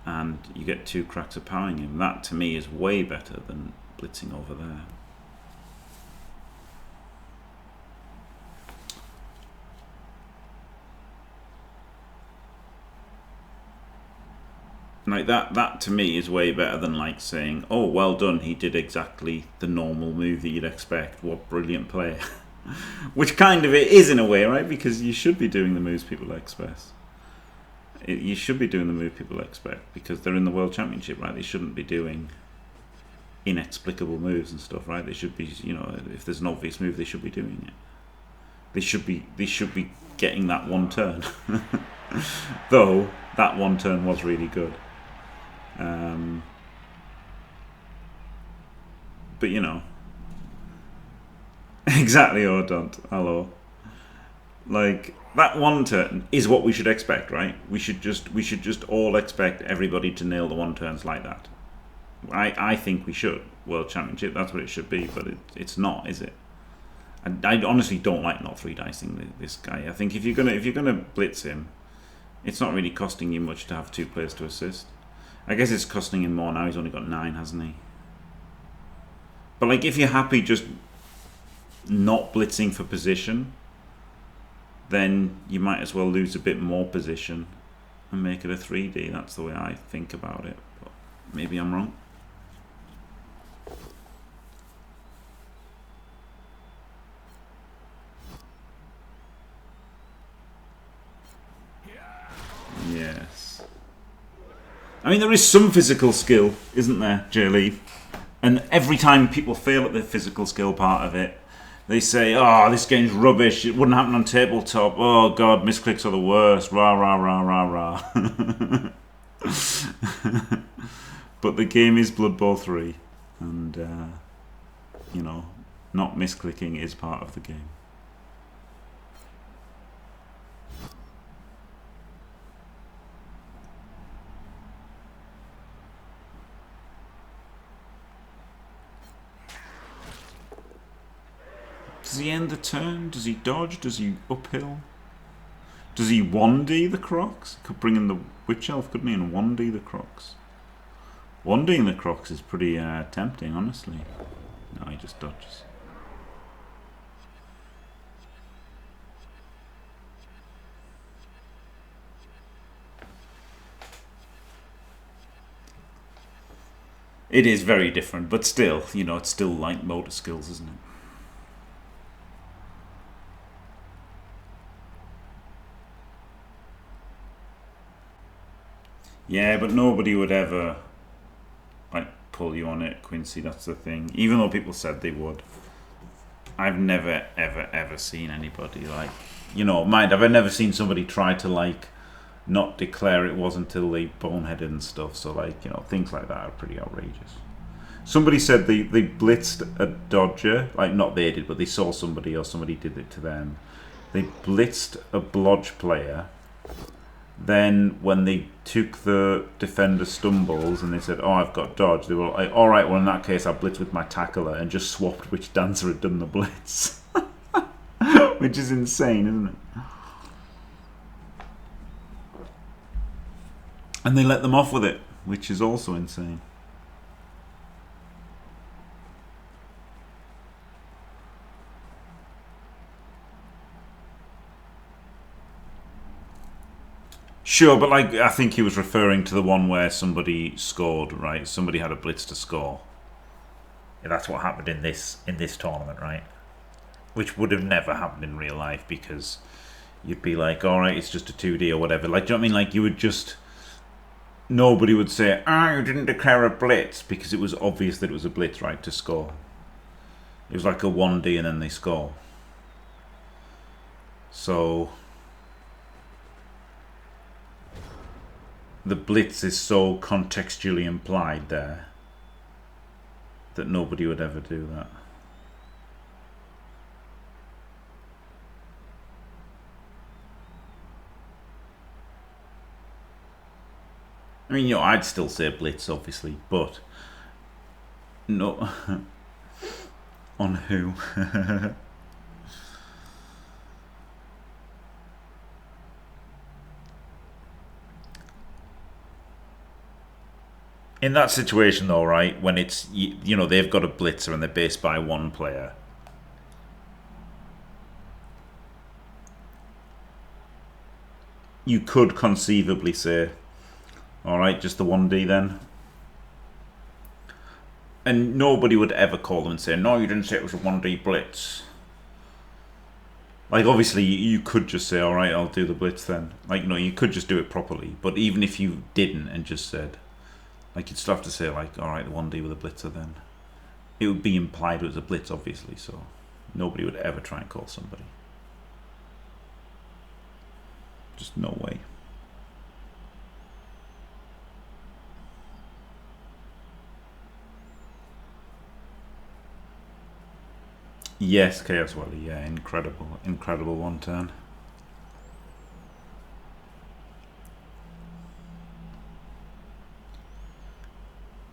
and you get 2 cracks of powering him. That to me is way better than blitzing over there. Like that to me is way better than like saying, oh, well done, he did exactly the normal move that you'd expect, what brilliant play. Which kind of it is in a way, right? Because you should be doing the moves people expect. You should be doing the move people expect because they're in the World Championship, right? They shouldn't be doing inexplicable moves and stuff, right? They should be, you know, if there's an obvious move, they should be doing it. They should be getting that one turn. Though that one turn was really good. But you know, exactly, or don't. Hello. Like that one turn is what we should expect, right? We should just all expect everybody to nail the one turns like that. I think we should. World Championship, that's what it should be, but it's not, is it? I honestly don't like not 3-dicing this guy. I think if you're gonna blitz him, it's not really costing you much to have 2 players to assist. I guess it's costing him more now. He's only got 9, hasn't he? But like, if you're happy just not blitzing for position, then you might as well lose a bit more position and make it a 3D. That's the way I think about it. But maybe I'm wrong. Yes. I mean, there is some physical skill, isn't there, J-Lee? And every time people fail at the physical skill part of it, they say, oh, this game's rubbish, it wouldn't happen on tabletop, oh god, misclicks are the worst, rah, rah, rah, rah, rah. But the game is Blood Bowl 3, and, you know, not misclicking is part of the game. Does he end the turn? Does he dodge? Does he uphill? Does he 1D the Crocs? Could bring in the Witch Elf, couldn't he, and 1D the Crocs? 1D'ing the Crocs is pretty tempting, honestly. No, he just dodges. It is very different, but still, you know, it's still like motor skills, isn't it? Yeah, but nobody would ever like pull you on it, Quincy. That's the thing. Even though people said they would, I've never, ever seen anybody like, you know, mind. I've never seen somebody try to like not declare it was until they boneheaded and stuff. So like, you know, things like that are pretty outrageous. Somebody said they blitzed a dodger, like not they did, but they saw somebody or somebody did it to them. They blitzed a blodge player. Then when they took the defender stumbles and they said, oh, I've got dodge, they were like, all right, well in that case I'll blitz with my tackler, and just swapped which dancer had done the blitz. Which is insane, isn't it? And they let them off with it, which is also insane. Sure, but like I think he was referring to the one where somebody scored, right? Somebody had a blitz to score. Yeah, that's what happened in this tournament, right? Which would have never happened in real life because you'd be like, all right, it's just a 2D or whatever. Like, do you know what I mean? Like, you would just, nobody would say, you didn't declare a blitz, because it was obvious that it was a blitz, right, to score. It was like a 1D and then they score. So the blitz is so contextually implied there that nobody would ever do that. I mean, I'd still say blitz, obviously, but no. On who? In that situation, though, right, when it's, they've got a blitzer and they're based by one player. You could conceivably say, all right, just the 1D then. And nobody would ever call them and say, no, you didn't say it was a 1D blitz. Like, obviously, you could just say, all right, I'll do the blitz then. Like, you could just do it properly. But even if you didn't and just said, like, you'd still have to say, like, all right, the 1D with a blitzer then. It would be implied it was a blitz, obviously, so nobody would ever try and call somebody. Just no way. Yes, Chaos Wally, yeah, incredible one turn.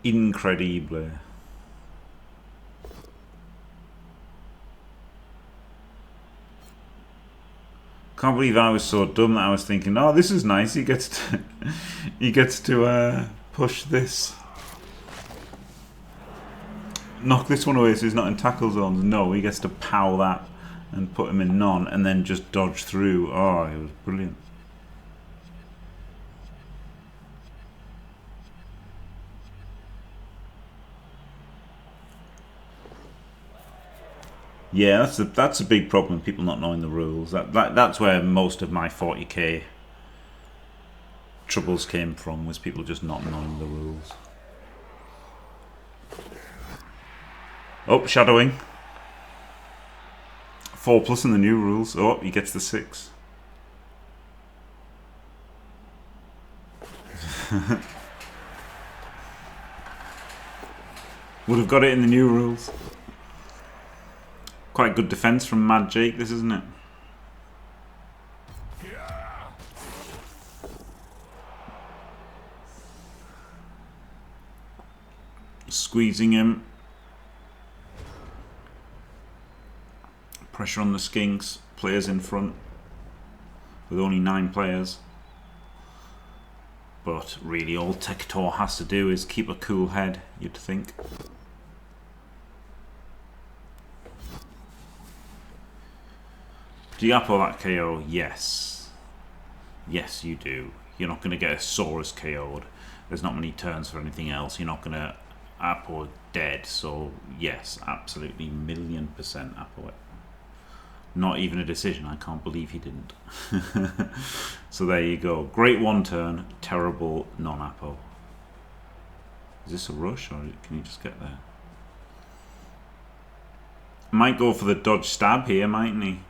Incredible. Can't believe I was so dumb that I was thinking, oh, this is nice. He gets to push this, knock this one away so he's not in tackle zones. No, he gets to pow that and put him in none, and then just dodge through. Oh, it was brilliant. Yeah, that's a big problem. People not knowing the rules. That's where most of my 40k troubles came from. Was people just not knowing the rules. Oh, shadowing. 4+ in the new rules. Oh, he gets the 6. Would have got it in the new rules. Quite good defense from MadJake, this, isn't it? Squeezing him. Pressure on the skinks. Players in front. With only 9 players. But really all Tector has to do is keep a cool head, you'd think. Do you apple that KO? Yes. Yes, you do. You're not going to get a Saurus KO'd. There's not many turns for anything else. You're not going to apple dead. So, yes, absolutely 1,000,000% apple it. Not even a decision. I can't believe he didn't. So there you go. Great one turn. Terrible non-apple. Is this a rush or can you just get there? Might go for the dodge stab here, mightn't he?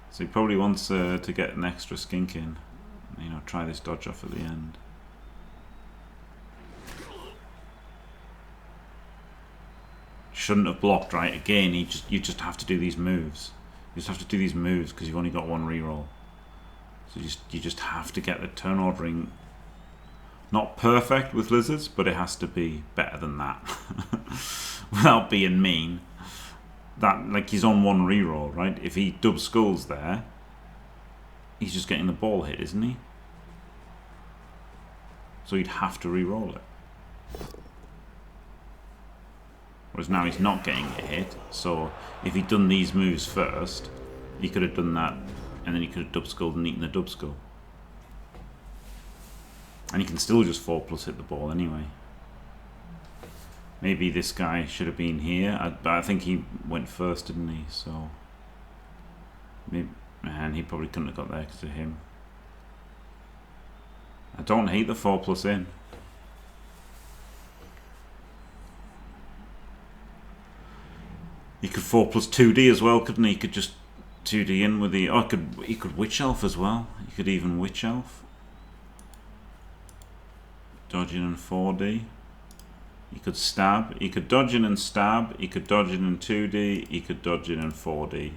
So he probably wants to get an extra skink in. Try this dodge off at the end. Shouldn't have blocked, right? Again, you just have to do these moves. You just have to do these moves because you've only got one reroll. So you just have to get the turn ordering not perfect with lizards, but it has to be better than that. Without being mean. That, like, he's on one reroll, right? If he dub skulls there, he's just getting the ball hit, isn't he? So he'd have to reroll it. Whereas now he's not getting it hit, so if he'd done these moves first, he could have done that, and then he could have dub skulled and eaten the dub skull. And he can still just 4+ hit the ball anyway. Maybe this guy should have been here. I think he went first, didn't he? So, maybe, and he probably couldn't have got there because of him. I don't hate the 4+ in. He could 4+ 2D as well, couldn't he? He could just 2D in with the... Oh, he could Witch Elf as well. He could even Witch Elf. Dodging in 4D. He could stab. He could dodge in and stab. He could dodge in 2D. He could dodge in 4D.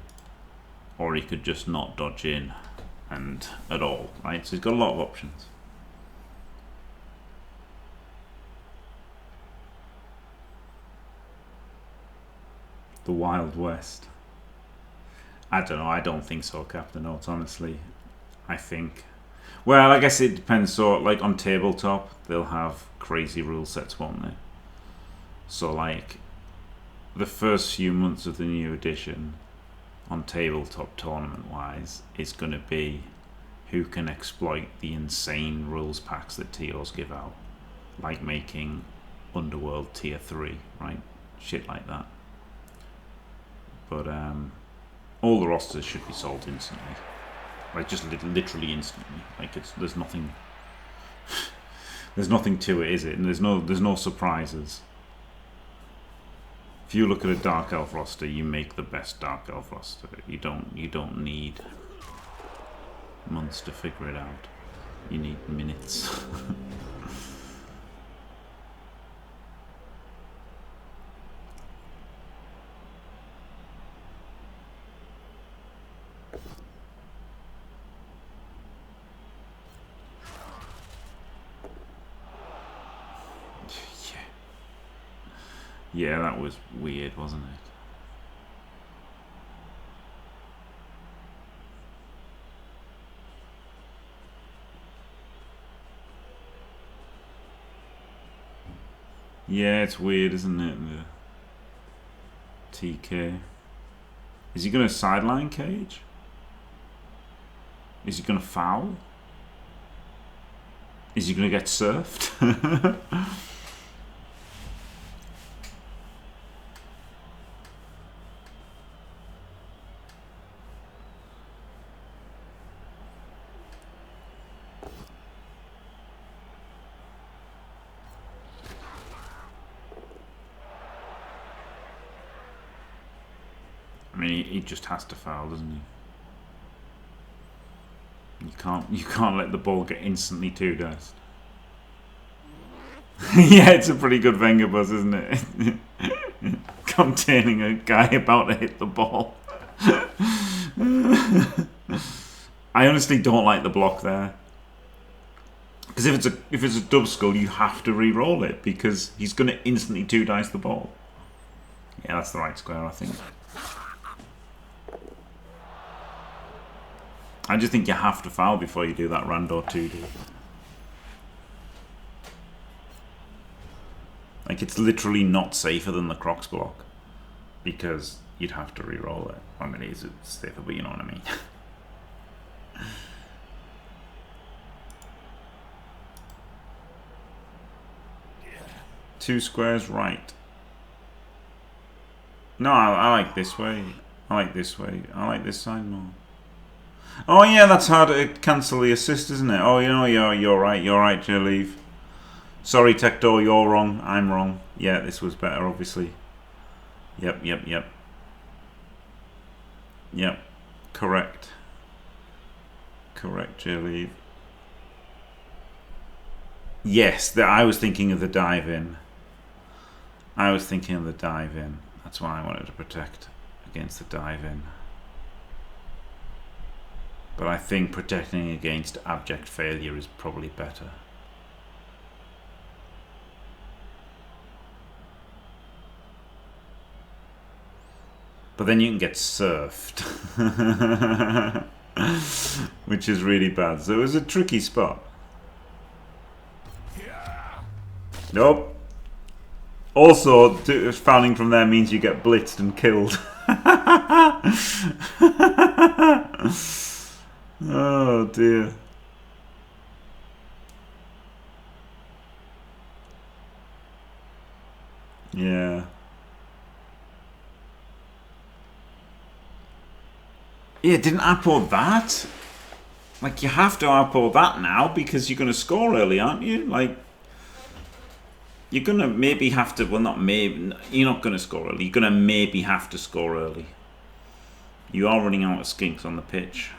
Or he could just not dodge in and at all, right? So he's got a lot of options. The Wild West. I don't know. I don't think so, Captain Oates, honestly. I think... Well, I guess it depends. So, like, on tabletop, they'll have crazy rule sets, won't they? So, like, the first few months of the new edition, on tabletop tournament-wise, is going to be who can exploit the insane rules packs that TOs give out. Like making Underworld Tier 3, right? Shit like that. But, all the rosters should be sold instantly. Like, just literally instantly. Like, there's nothing... there's nothing to it, is it? And there's no surprises. If you look at a Dark Elf roster, you make the best Dark Elf roster. You don't need months to figure it out. You need minutes. Yeah, that was weird, wasn't it? Yeah, it's weird, isn't it? The TK. Is he going to sideline Cage? Is he going to foul? Is he going to get surfed? I mean, he just has to foul, doesn't he? You can't let the ball get instantly 2-diced. Yeah, it's a pretty good Wenger buzz, isn't it? Containing a guy about to hit the ball. I honestly don't like the block there. Because if it's a dub skull, you have to re-roll it because he's going to instantly 2-dice the ball. Yeah, that's the right square, I think. I just think you have to foul before you do that rando 2D. Like, it's literally not safer than the Crocs block because you'd have to re-roll it. I mean, it's safer, but you know what I mean. Two squares right. No, I like this way. I like this way. I like this side more. Oh yeah, that's hard to cancel the assist, isn't it? Oh, you know, you're right. You're right, J-Leave. Sorry, Tector, you're wrong. I'm wrong. Yeah, this was better, obviously. Yep. Yep. Correct. Correct, J-Leave. Yes, I was thinking of the dive in. That's why I wanted to protect against the dive in. But I think protecting against abject failure is probably better. But then you can get surfed. Which is really bad. So it was a tricky spot. Nope. Also, fouling from there means you get blitzed and killed. Oh dear. Yeah. Yeah, didn't outpour that? Like, you have to outpour that now because you're going to score early, aren't you? Like, you're going to maybe have to... Well, not maybe. You're not going to score early. You're going to maybe have to score early. You are running out of skinks on the pitch.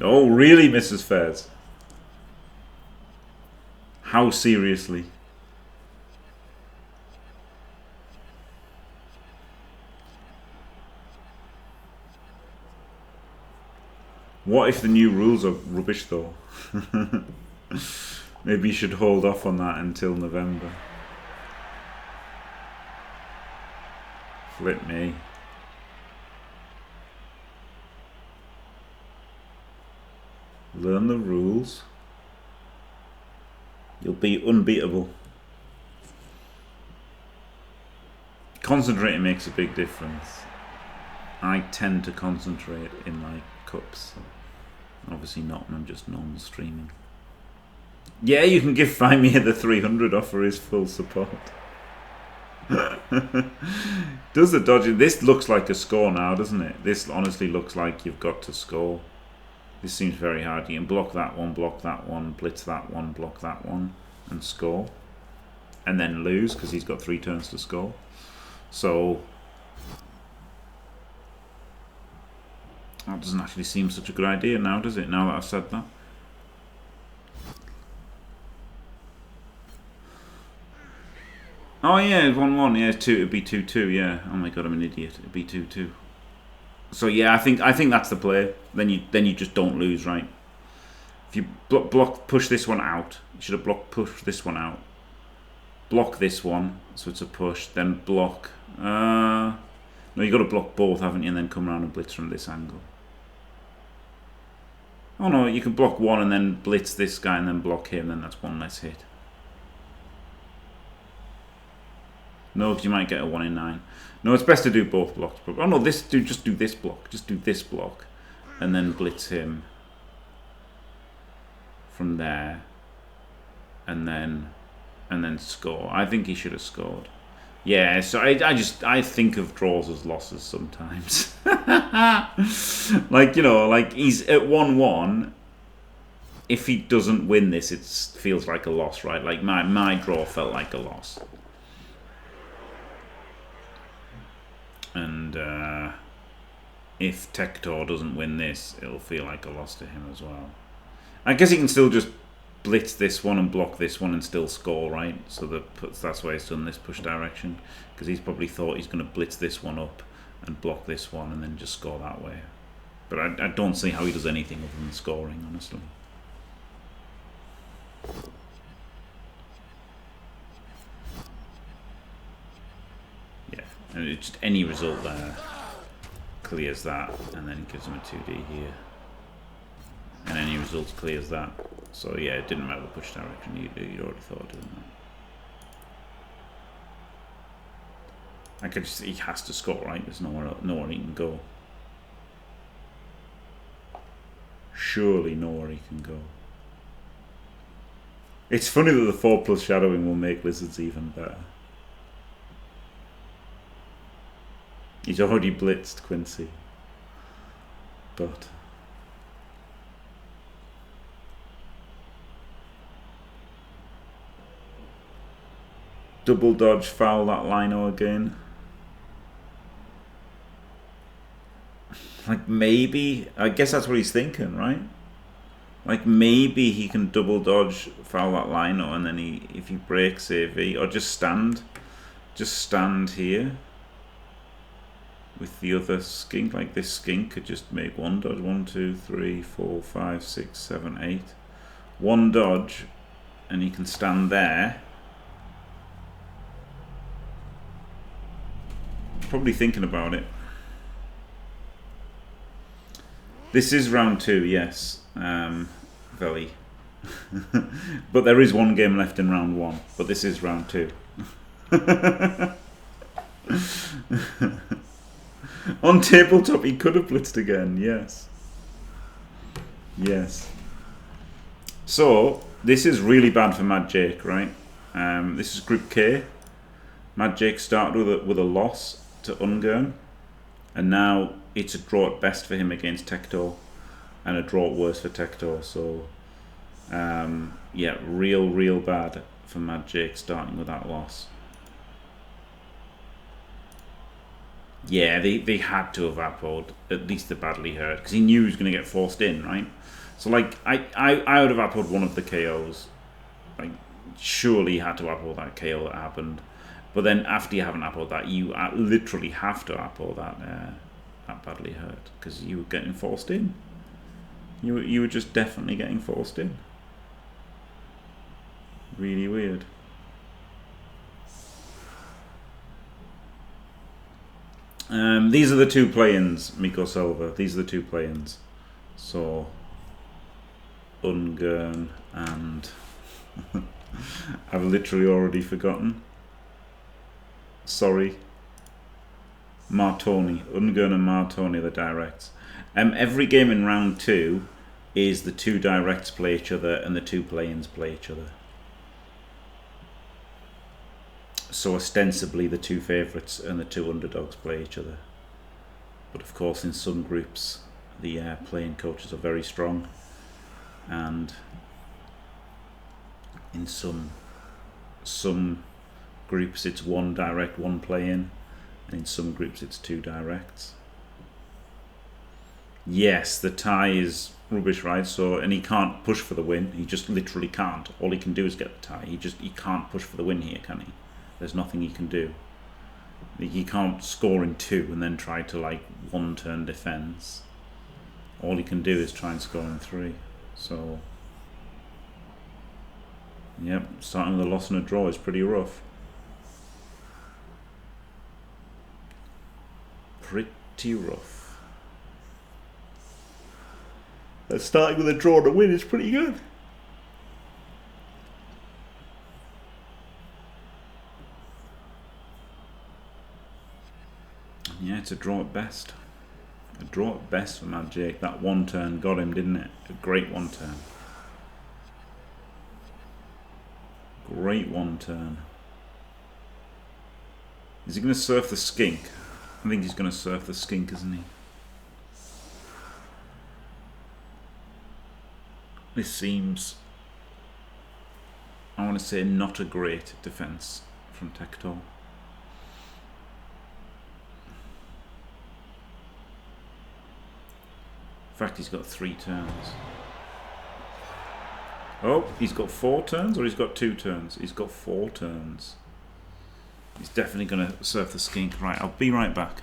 Oh, really, Mrs. Fairs? How seriously? What if the new rules are rubbish, though? Maybe you should hold off on that until November. Flip me. Learn the rules. You'll be unbeatable. Concentrating makes a big difference. I tend to concentrate in my cups. Obviously not when I'm just normal streaming. Yeah, you can give Find Me at the 300 offer his full support. Does the dodging? This looks like a score now, doesn't it? This honestly looks like you've got to score. This seems very hard. You can block that one, blitz that one, block that one, and score. And then lose, because he's got 3 turns to score. So that doesn't actually seem such a good idea now, does it? Now that I've said that. Oh yeah, 1-1. Yeah, 2. It'd be 2-2. Yeah. Oh my god, I'm an idiot. It'd be 2-2. So yeah, I think that's the play. Then you just don't lose, right? If you push this one out, you should have push this one out. Block this one, so it's a push. Then block. No, you got to block both, haven't you? And then come around and blitz from this angle. Oh no, you can block one and then blitz this guy and then block him. Then that's one less hit. No, because you might get a 1 in 9. No, it's best to do both blocks. Oh no, just do this block. Just do this block, and then blitz him from there, and then score. I think he should have scored. Yeah, so I think of draws as losses sometimes. Like, you know, like he's at 1-1. If he doesn't win this, it feels like a loss, right? Like my draw felt like a loss. And if Tector doesn't win this, it'll feel like a loss to him as well. I guess he can still just blitz this one and block this one and still score, right? So that's why he's done this push direction, because he's probably thought he's going to blitz this one up and block this one and then just score that way. But I don't see how he does anything other than scoring, honestly. Yeah, and it's just any result there clears that, and then gives him a 2D here. And any result clears that. So yeah, it didn't matter the push direction. You'd already thought, didn't it? I could just, he has to score, right? There's nowhere he can go. Surely nowhere he can go. It's funny that the 4+ shadowing will make lizards even better. He's already blitzed Quincy. But double dodge, foul that lino again. Like maybe, I guess that's what he's thinking, right? Like maybe he can double dodge, foul that lino, and then if he breaks AV, or just stand here with the other skink. Like this skink could just make one dodge. 1, 2, 3, 4, 5, 6, 7, 8. One dodge, and he can stand there. Probably thinking about it. This is round 2, yes, Veli. But there is one game left in round 1. But this is round 2. On tabletop, he could have blitzed again. Yes. Yes. So this is really bad for MadJake, right? This is Group K. MadJake started with a loss to Ungern, and now it's a draw at best for him against Tector, and a draw at worst for Tector. So yeah, real bad for MadJake starting with that loss. Yeah, they had to have appoed at least the badly hurt because he knew he was going to get forced in, right? So like I would have appoed one of the KOs. Like surely you had to apple that KO that happened, but then after you haven't apple that, you literally have to apple that badly hurt because you were getting forced in. You were just definitely getting forced in. Really weird. These are the two play-ins, Miko Silva. These are the two play-ins. So Ungern and I've literally already forgotten. Sorry. Martoni. Ungern and Martoni are the directs. Every game in round 2 is the two directs play each other and the two play-ins play each other. So ostensibly the two favourites and the two underdogs play each other. But of course in some groups the play-in coaches are very strong, and in some groups it's one direct, one play-in, and in some groups it's two directs. Yes, the tie is rubbish, right? So, and he can't push for the win. He just literally can't. All he can do is get the tie. He can't push for the win here, can he? There's nothing he can do. He can't score in 2 and then try to like one turn defense. All he can do is try and score in 3. So, yep, starting with a loss and a draw is pretty rough. Pretty rough. But starting with a draw and a win is pretty good. Yeah, it's a draw at best. A draw at best for MadJake. That one turn got him, didn't it? A great one turn. Great one turn. Is he going to surf the skink? I think he's going to surf the skink, isn't he? This seems, I want to say, not a great defense from Tector. In fact, he's got 3 turns. Oh, he's got 4 turns, or he's got 2 turns? He's got 4 turns. He's definitely going to surf the skink. Right, I'll be right back.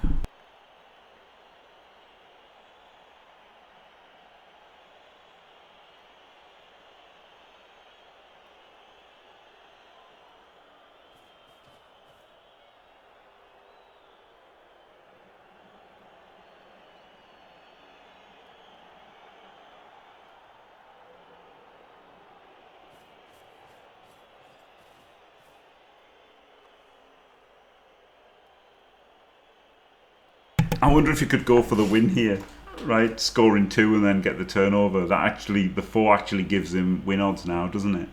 I wonder if you could go for the win here, right? Scoring 2 and then get the turnover. That actually, the 4 actually gives him win odds now, doesn't it?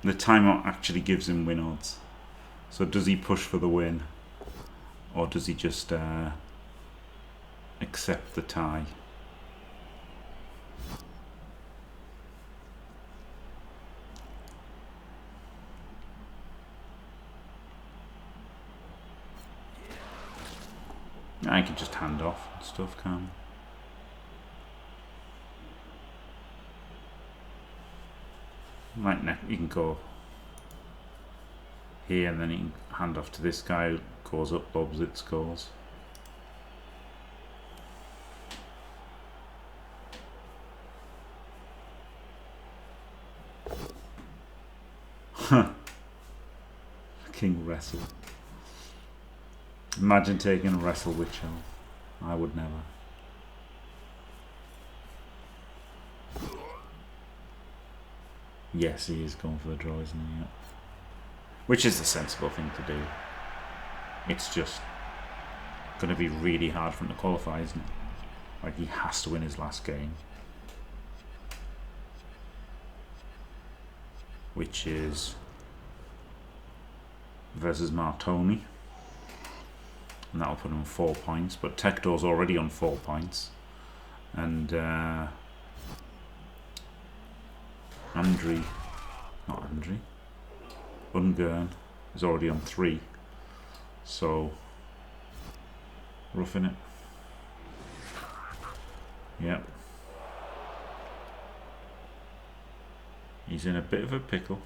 The timeout actually gives him win odds. So does he push for the win? Or does he just accept the tie? I can just hand off and stuff, can't I? Right now, you can go here and then you can hand off to this guy who goes up, lobs it, scores. Huh. King wrestle. Imagine taking a wrestle with Shell. I would never. Yes, he is going for the draw, isn't he? Yeah. Which is the sensible thing to do. It's just going to be really hard for him to qualify, isn't it? Like, he has to win his last game. Which is versus Martoni. And that'll put him on 4 points. But Tector's already on 4 points. And Ungern is already on 3. So Roughing it. Yep. He's in a bit of a pickle.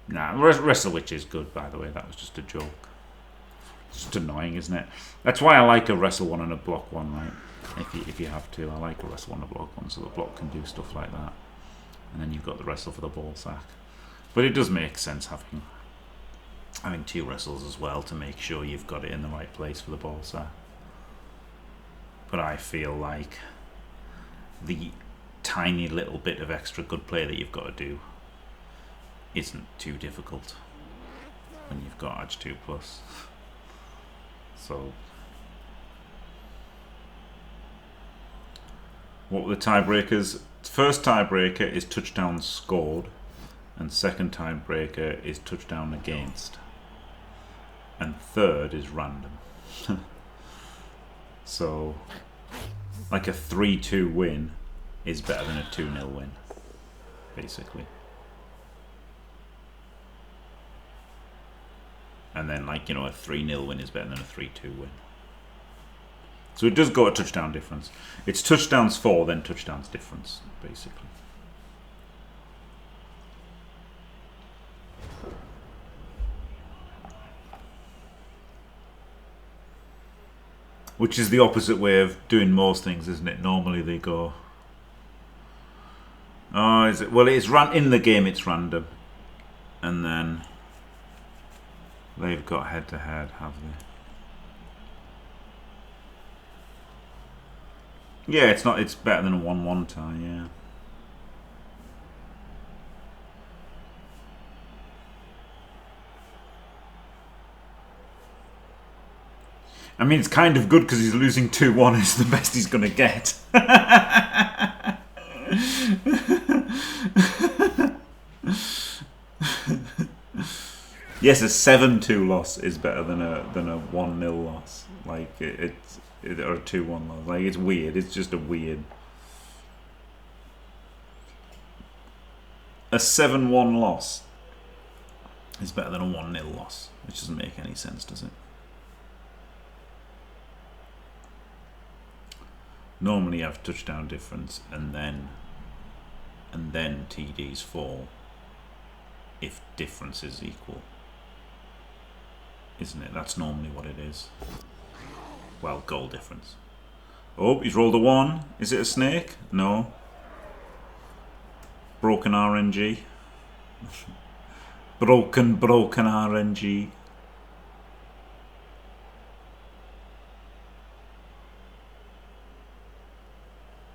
Nah, Wrestle Witch is good, by the way. That was just a joke. It's just annoying, isn't it? That's why I like a Wrestle 1 and a Block 1, right? If you have to. I like a Wrestle 1 and a Block 1, so the Block can do stuff like that. And then you've got the Wrestle for the ball sack. But it does make sense having 2 wrestles as well to make sure you've got it in the right place for the ball sack. But I feel like the tiny little bit of extra good play that you've got to do isn't too difficult when you've got Edge 2+. So, what were the tiebreakers? First tiebreaker is touchdown scored, and second tiebreaker is touchdown against, and third is random. So, like a 3-2 win is better than a 2-0 win, basically. And then, like, you know, a 3-0 win is better than a 3-2 win. So it does go a touchdown difference. It's touchdowns for, then touchdowns difference, basically. Which is the opposite way of doing most things, isn't it? Normally they go... Oh, is it? Well, it's in the game it's random. And then... They've got head-to-head, have they? Yeah, it's better than a 1-1 tie, yeah. I mean, it's kind of good because he's losing 2-1. It's the best he's going to get. Yes, a 7-2 loss is better than a 1-0 loss. Like or a 2-1 loss. Like, it's weird. It's just a weird. A 7-1 loss is better than a 1-0 loss, which doesn't make any sense, does it? Normally you have touchdown difference and then TDs fall if difference is equal. Isn't it? That's normally what it is. Well, goal difference. Oh, he's rolled a 1. Is it a snake? No. Broken RNG. broken RNG.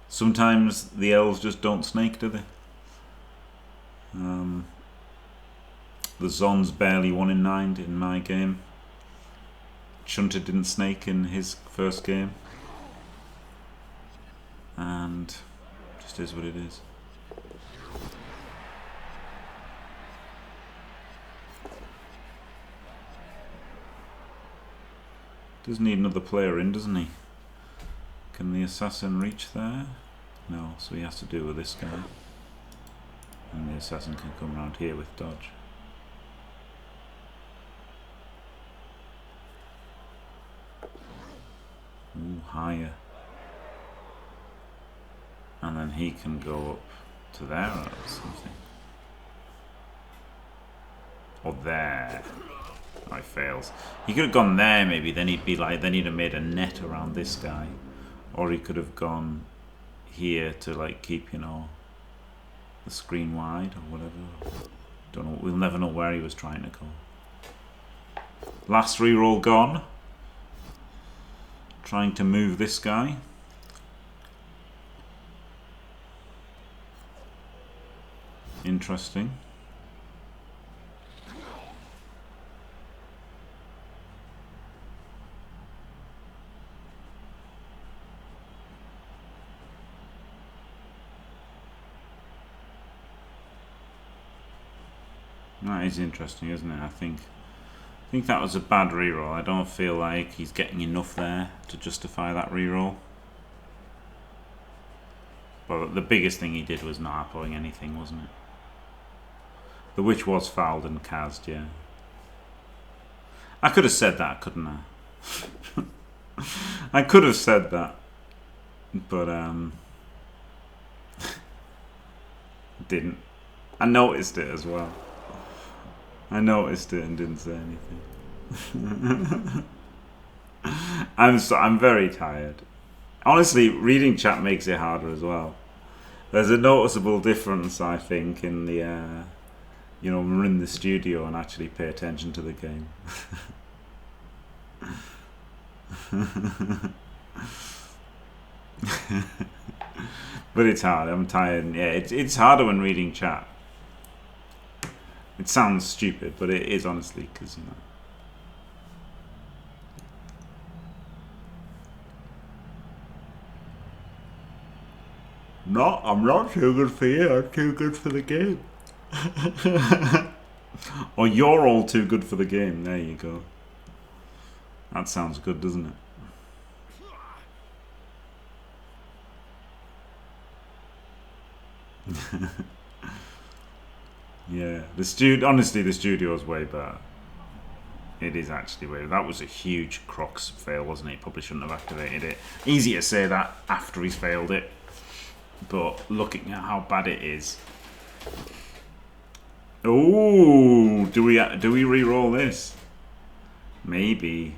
Sometimes the elves just don't snake, do they? The Zon's barely 1 in 9 in my game. Shunter didn't snake in his first game. And just is what it is. Does need another player in, doesn't he? Can the assassin reach there? No, so he has to do it with this guy. And the assassin can come around here with dodge. Ooh, higher. And then he can go up to there or something. Or there. Oh, he fails. He could have gone there maybe, then he'd be like, then he'd have made a net around this guy. Or he could have gone here to like keep, you know, the screen wide or whatever. Don't know. We'll never know where he was trying to go. Last reroll gone. Trying to move this guy. Interesting. That is interesting, isn't it? I think that was a bad reroll. I don't feel like he's getting enough there to justify that reroll. But the biggest thing he did was not applying anything, wasn't it? The witch was fouled and cast, yeah. I could have said that, couldn't I? I could have said that, but didn't. I noticed it as well. I noticed it and didn't say anything. I'm very tired. Honestly, reading chat makes it harder as well. There's a noticeable difference, I think, in the when we're in the studio and actually pay attention to the game. But it's hard. I'm tired. Yeah, it's harder when reading chat. It sounds stupid, but it is honestly, because No, I'm not too good for you. I'm too good for the game. Or you're all too good for the game. There you go. That sounds good, doesn't it? Yeah, honestly, the studio's way better. It is actually way. That was a huge Crocs fail, wasn't it? Probably shouldn't have activated it. Easy to say that after he's failed it, but looking at how bad it is. Oh, do we re-roll this? Maybe.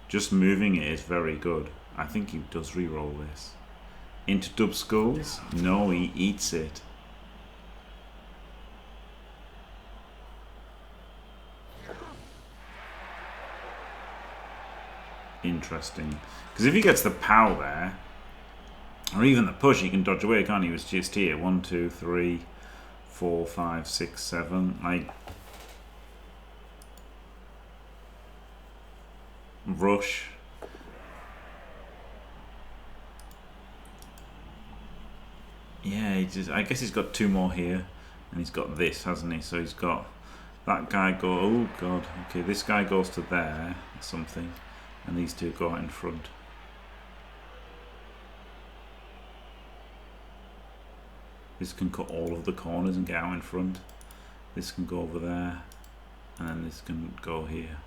Just moving it is very good. I think he does re-roll this. Into dub skulls? No, he eats it. Interesting. Because if he gets the POW there, or even the push, he can dodge away, can't he? He was just here. 1, 2, 3, 4, 5, 6, 7. Like, rush. Yeah, I guess he's got 2 more here, and he's got this, hasn't he? So he's got that guy go. Oh god. Okay, this guy goes to there, or something, and these 2 go out in front. This can cut all of the corners and get out in front. This can go over there, and then this can go here.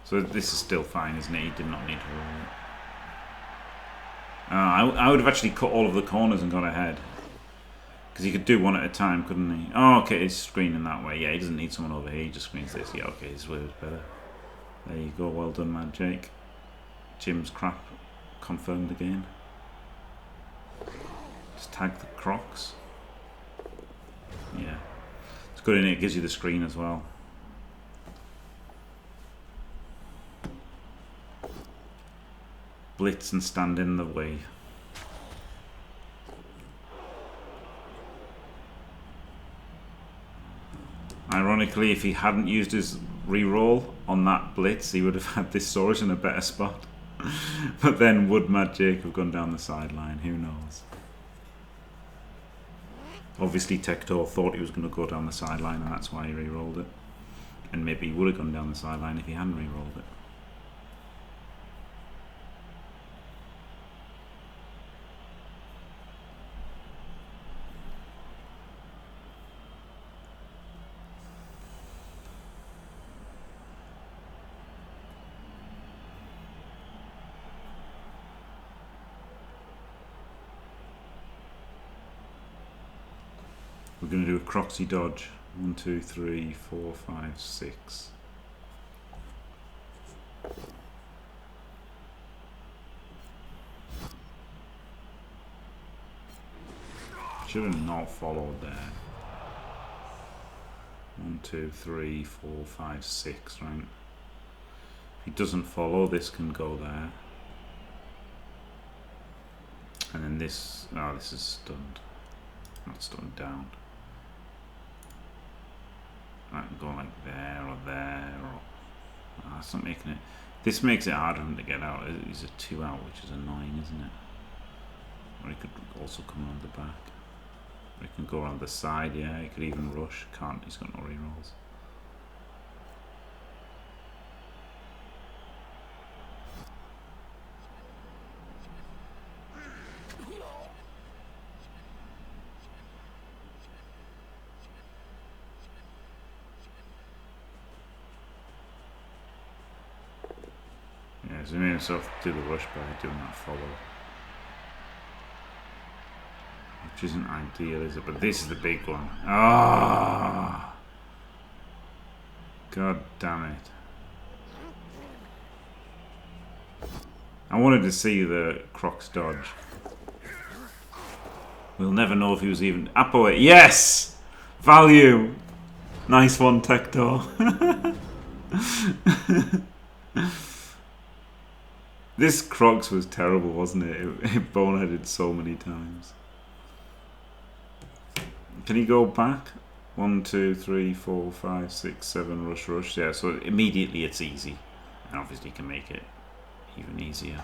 So this is still fine, isn't it? He did not need to roll it. I would have actually cut all of the corners and got ahead. Because he could do one at a time, couldn't he? Oh, okay, he's screening that way. Yeah, he doesn't need someone over here, he just screens this. Yeah, okay, his way was better. There you go, well done, MadJake. Jim's crap confirmed again. Just tag the Crocs. Yeah. It's good, innit? It gives you the screen as well. Blitz and stand in the way. Ironically, if he hadn't used his reroll on that blitz, he would have had this Saurus in a better spot. But then would MadJake have gone down the sideline? Who knows? Obviously, Tector thought he was going to go down the sideline, and that's why he rerolled it. And maybe he would have gone down the sideline if he hadn't rerolled it. We're going to do a Croxy dodge. 1, 2, 3, 4, 5, 6. Should have not followed there. 1, 2, 3, 4, 5, 6, right? If he doesn't follow, this can go there. And then this, oh, this is stunned. Not stunned, down. I can go like there or there, or that's not making it. This makes it harder for him to get out. He's a 2 out, which is annoying, isn't it? Or he could also come around the back. Or he can go around the side. Yeah, he could even rush. Can't. He's got no rerolls. so he made himself do the rush by doing that follow. Which isn't ideal, is it? But this is the big one. Ah! God damn it. I wanted to see the Crocs dodge. We'll never know if he was even... Apple it. Yes! Value! Nice one, Tector. This Crocs was terrible, wasn't it? It boneheaded so many times. Can he go back? 1, 2, 3, 4, 5, 6, 7, rush, rush. Yeah, so immediately it's easy. And obviously you can make it even easier.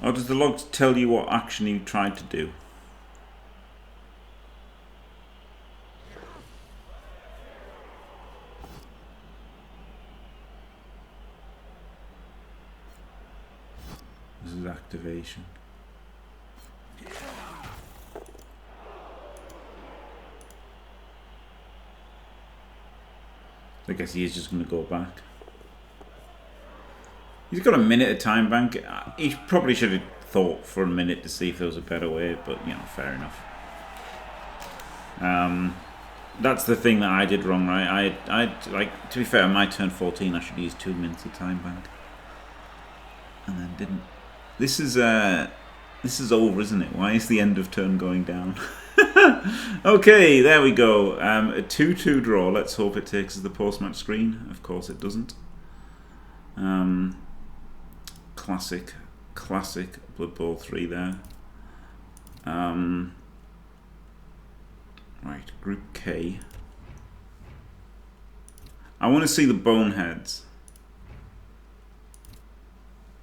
Or does the log tell you what action you tried to do? This is activation. I guess he is just going to go back. He's got a minute of time bank. He probably should have thought for a minute to see if there was a better way, but you know, fair enough. That's the thing that I did wrong, right? I like, to be fair, on my turn 14, I should use 2 minutes of time bank, and then didn't. This is over, isn't it? Why is the end of turn going down? Okay, there we go. A 2-2 draw. Let's hope it takes us the post-match screen. Of course, it doesn't. Classic Blood Bowl 3 there. Right, Group K. I want to see the boneheads.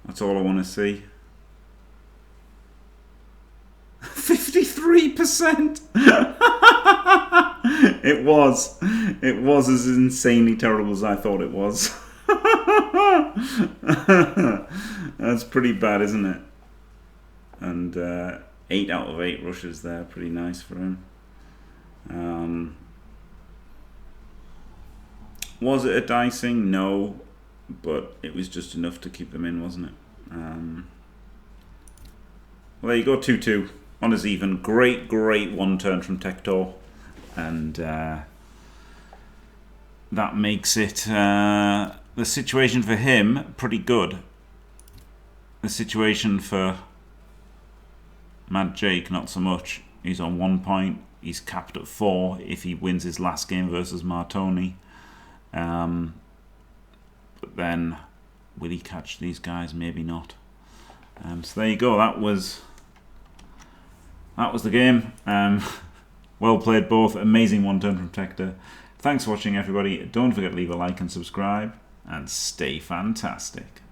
That's all I want to see. 53%! It was as insanely terrible as I thought it was. That's pretty bad, isn't it? And 8 out of 8 rushes there, pretty nice for him. Was it a dicing? No, but it was just enough to keep them in, wasn't it? Well, there you go, 2-2 on as even. Great one turn from Tector, and that makes it the situation for him pretty good. The situation for MadJake not so much. He's on 1 point. He's capped at 4 if he wins his last game versus Martoni. But then, will he catch these guys? Maybe not. So there you go. That was the game. Well played both. Amazing one turn from Tector. Thanks for watching, everybody. Don't forget to leave a like and subscribe, and stay fantastic.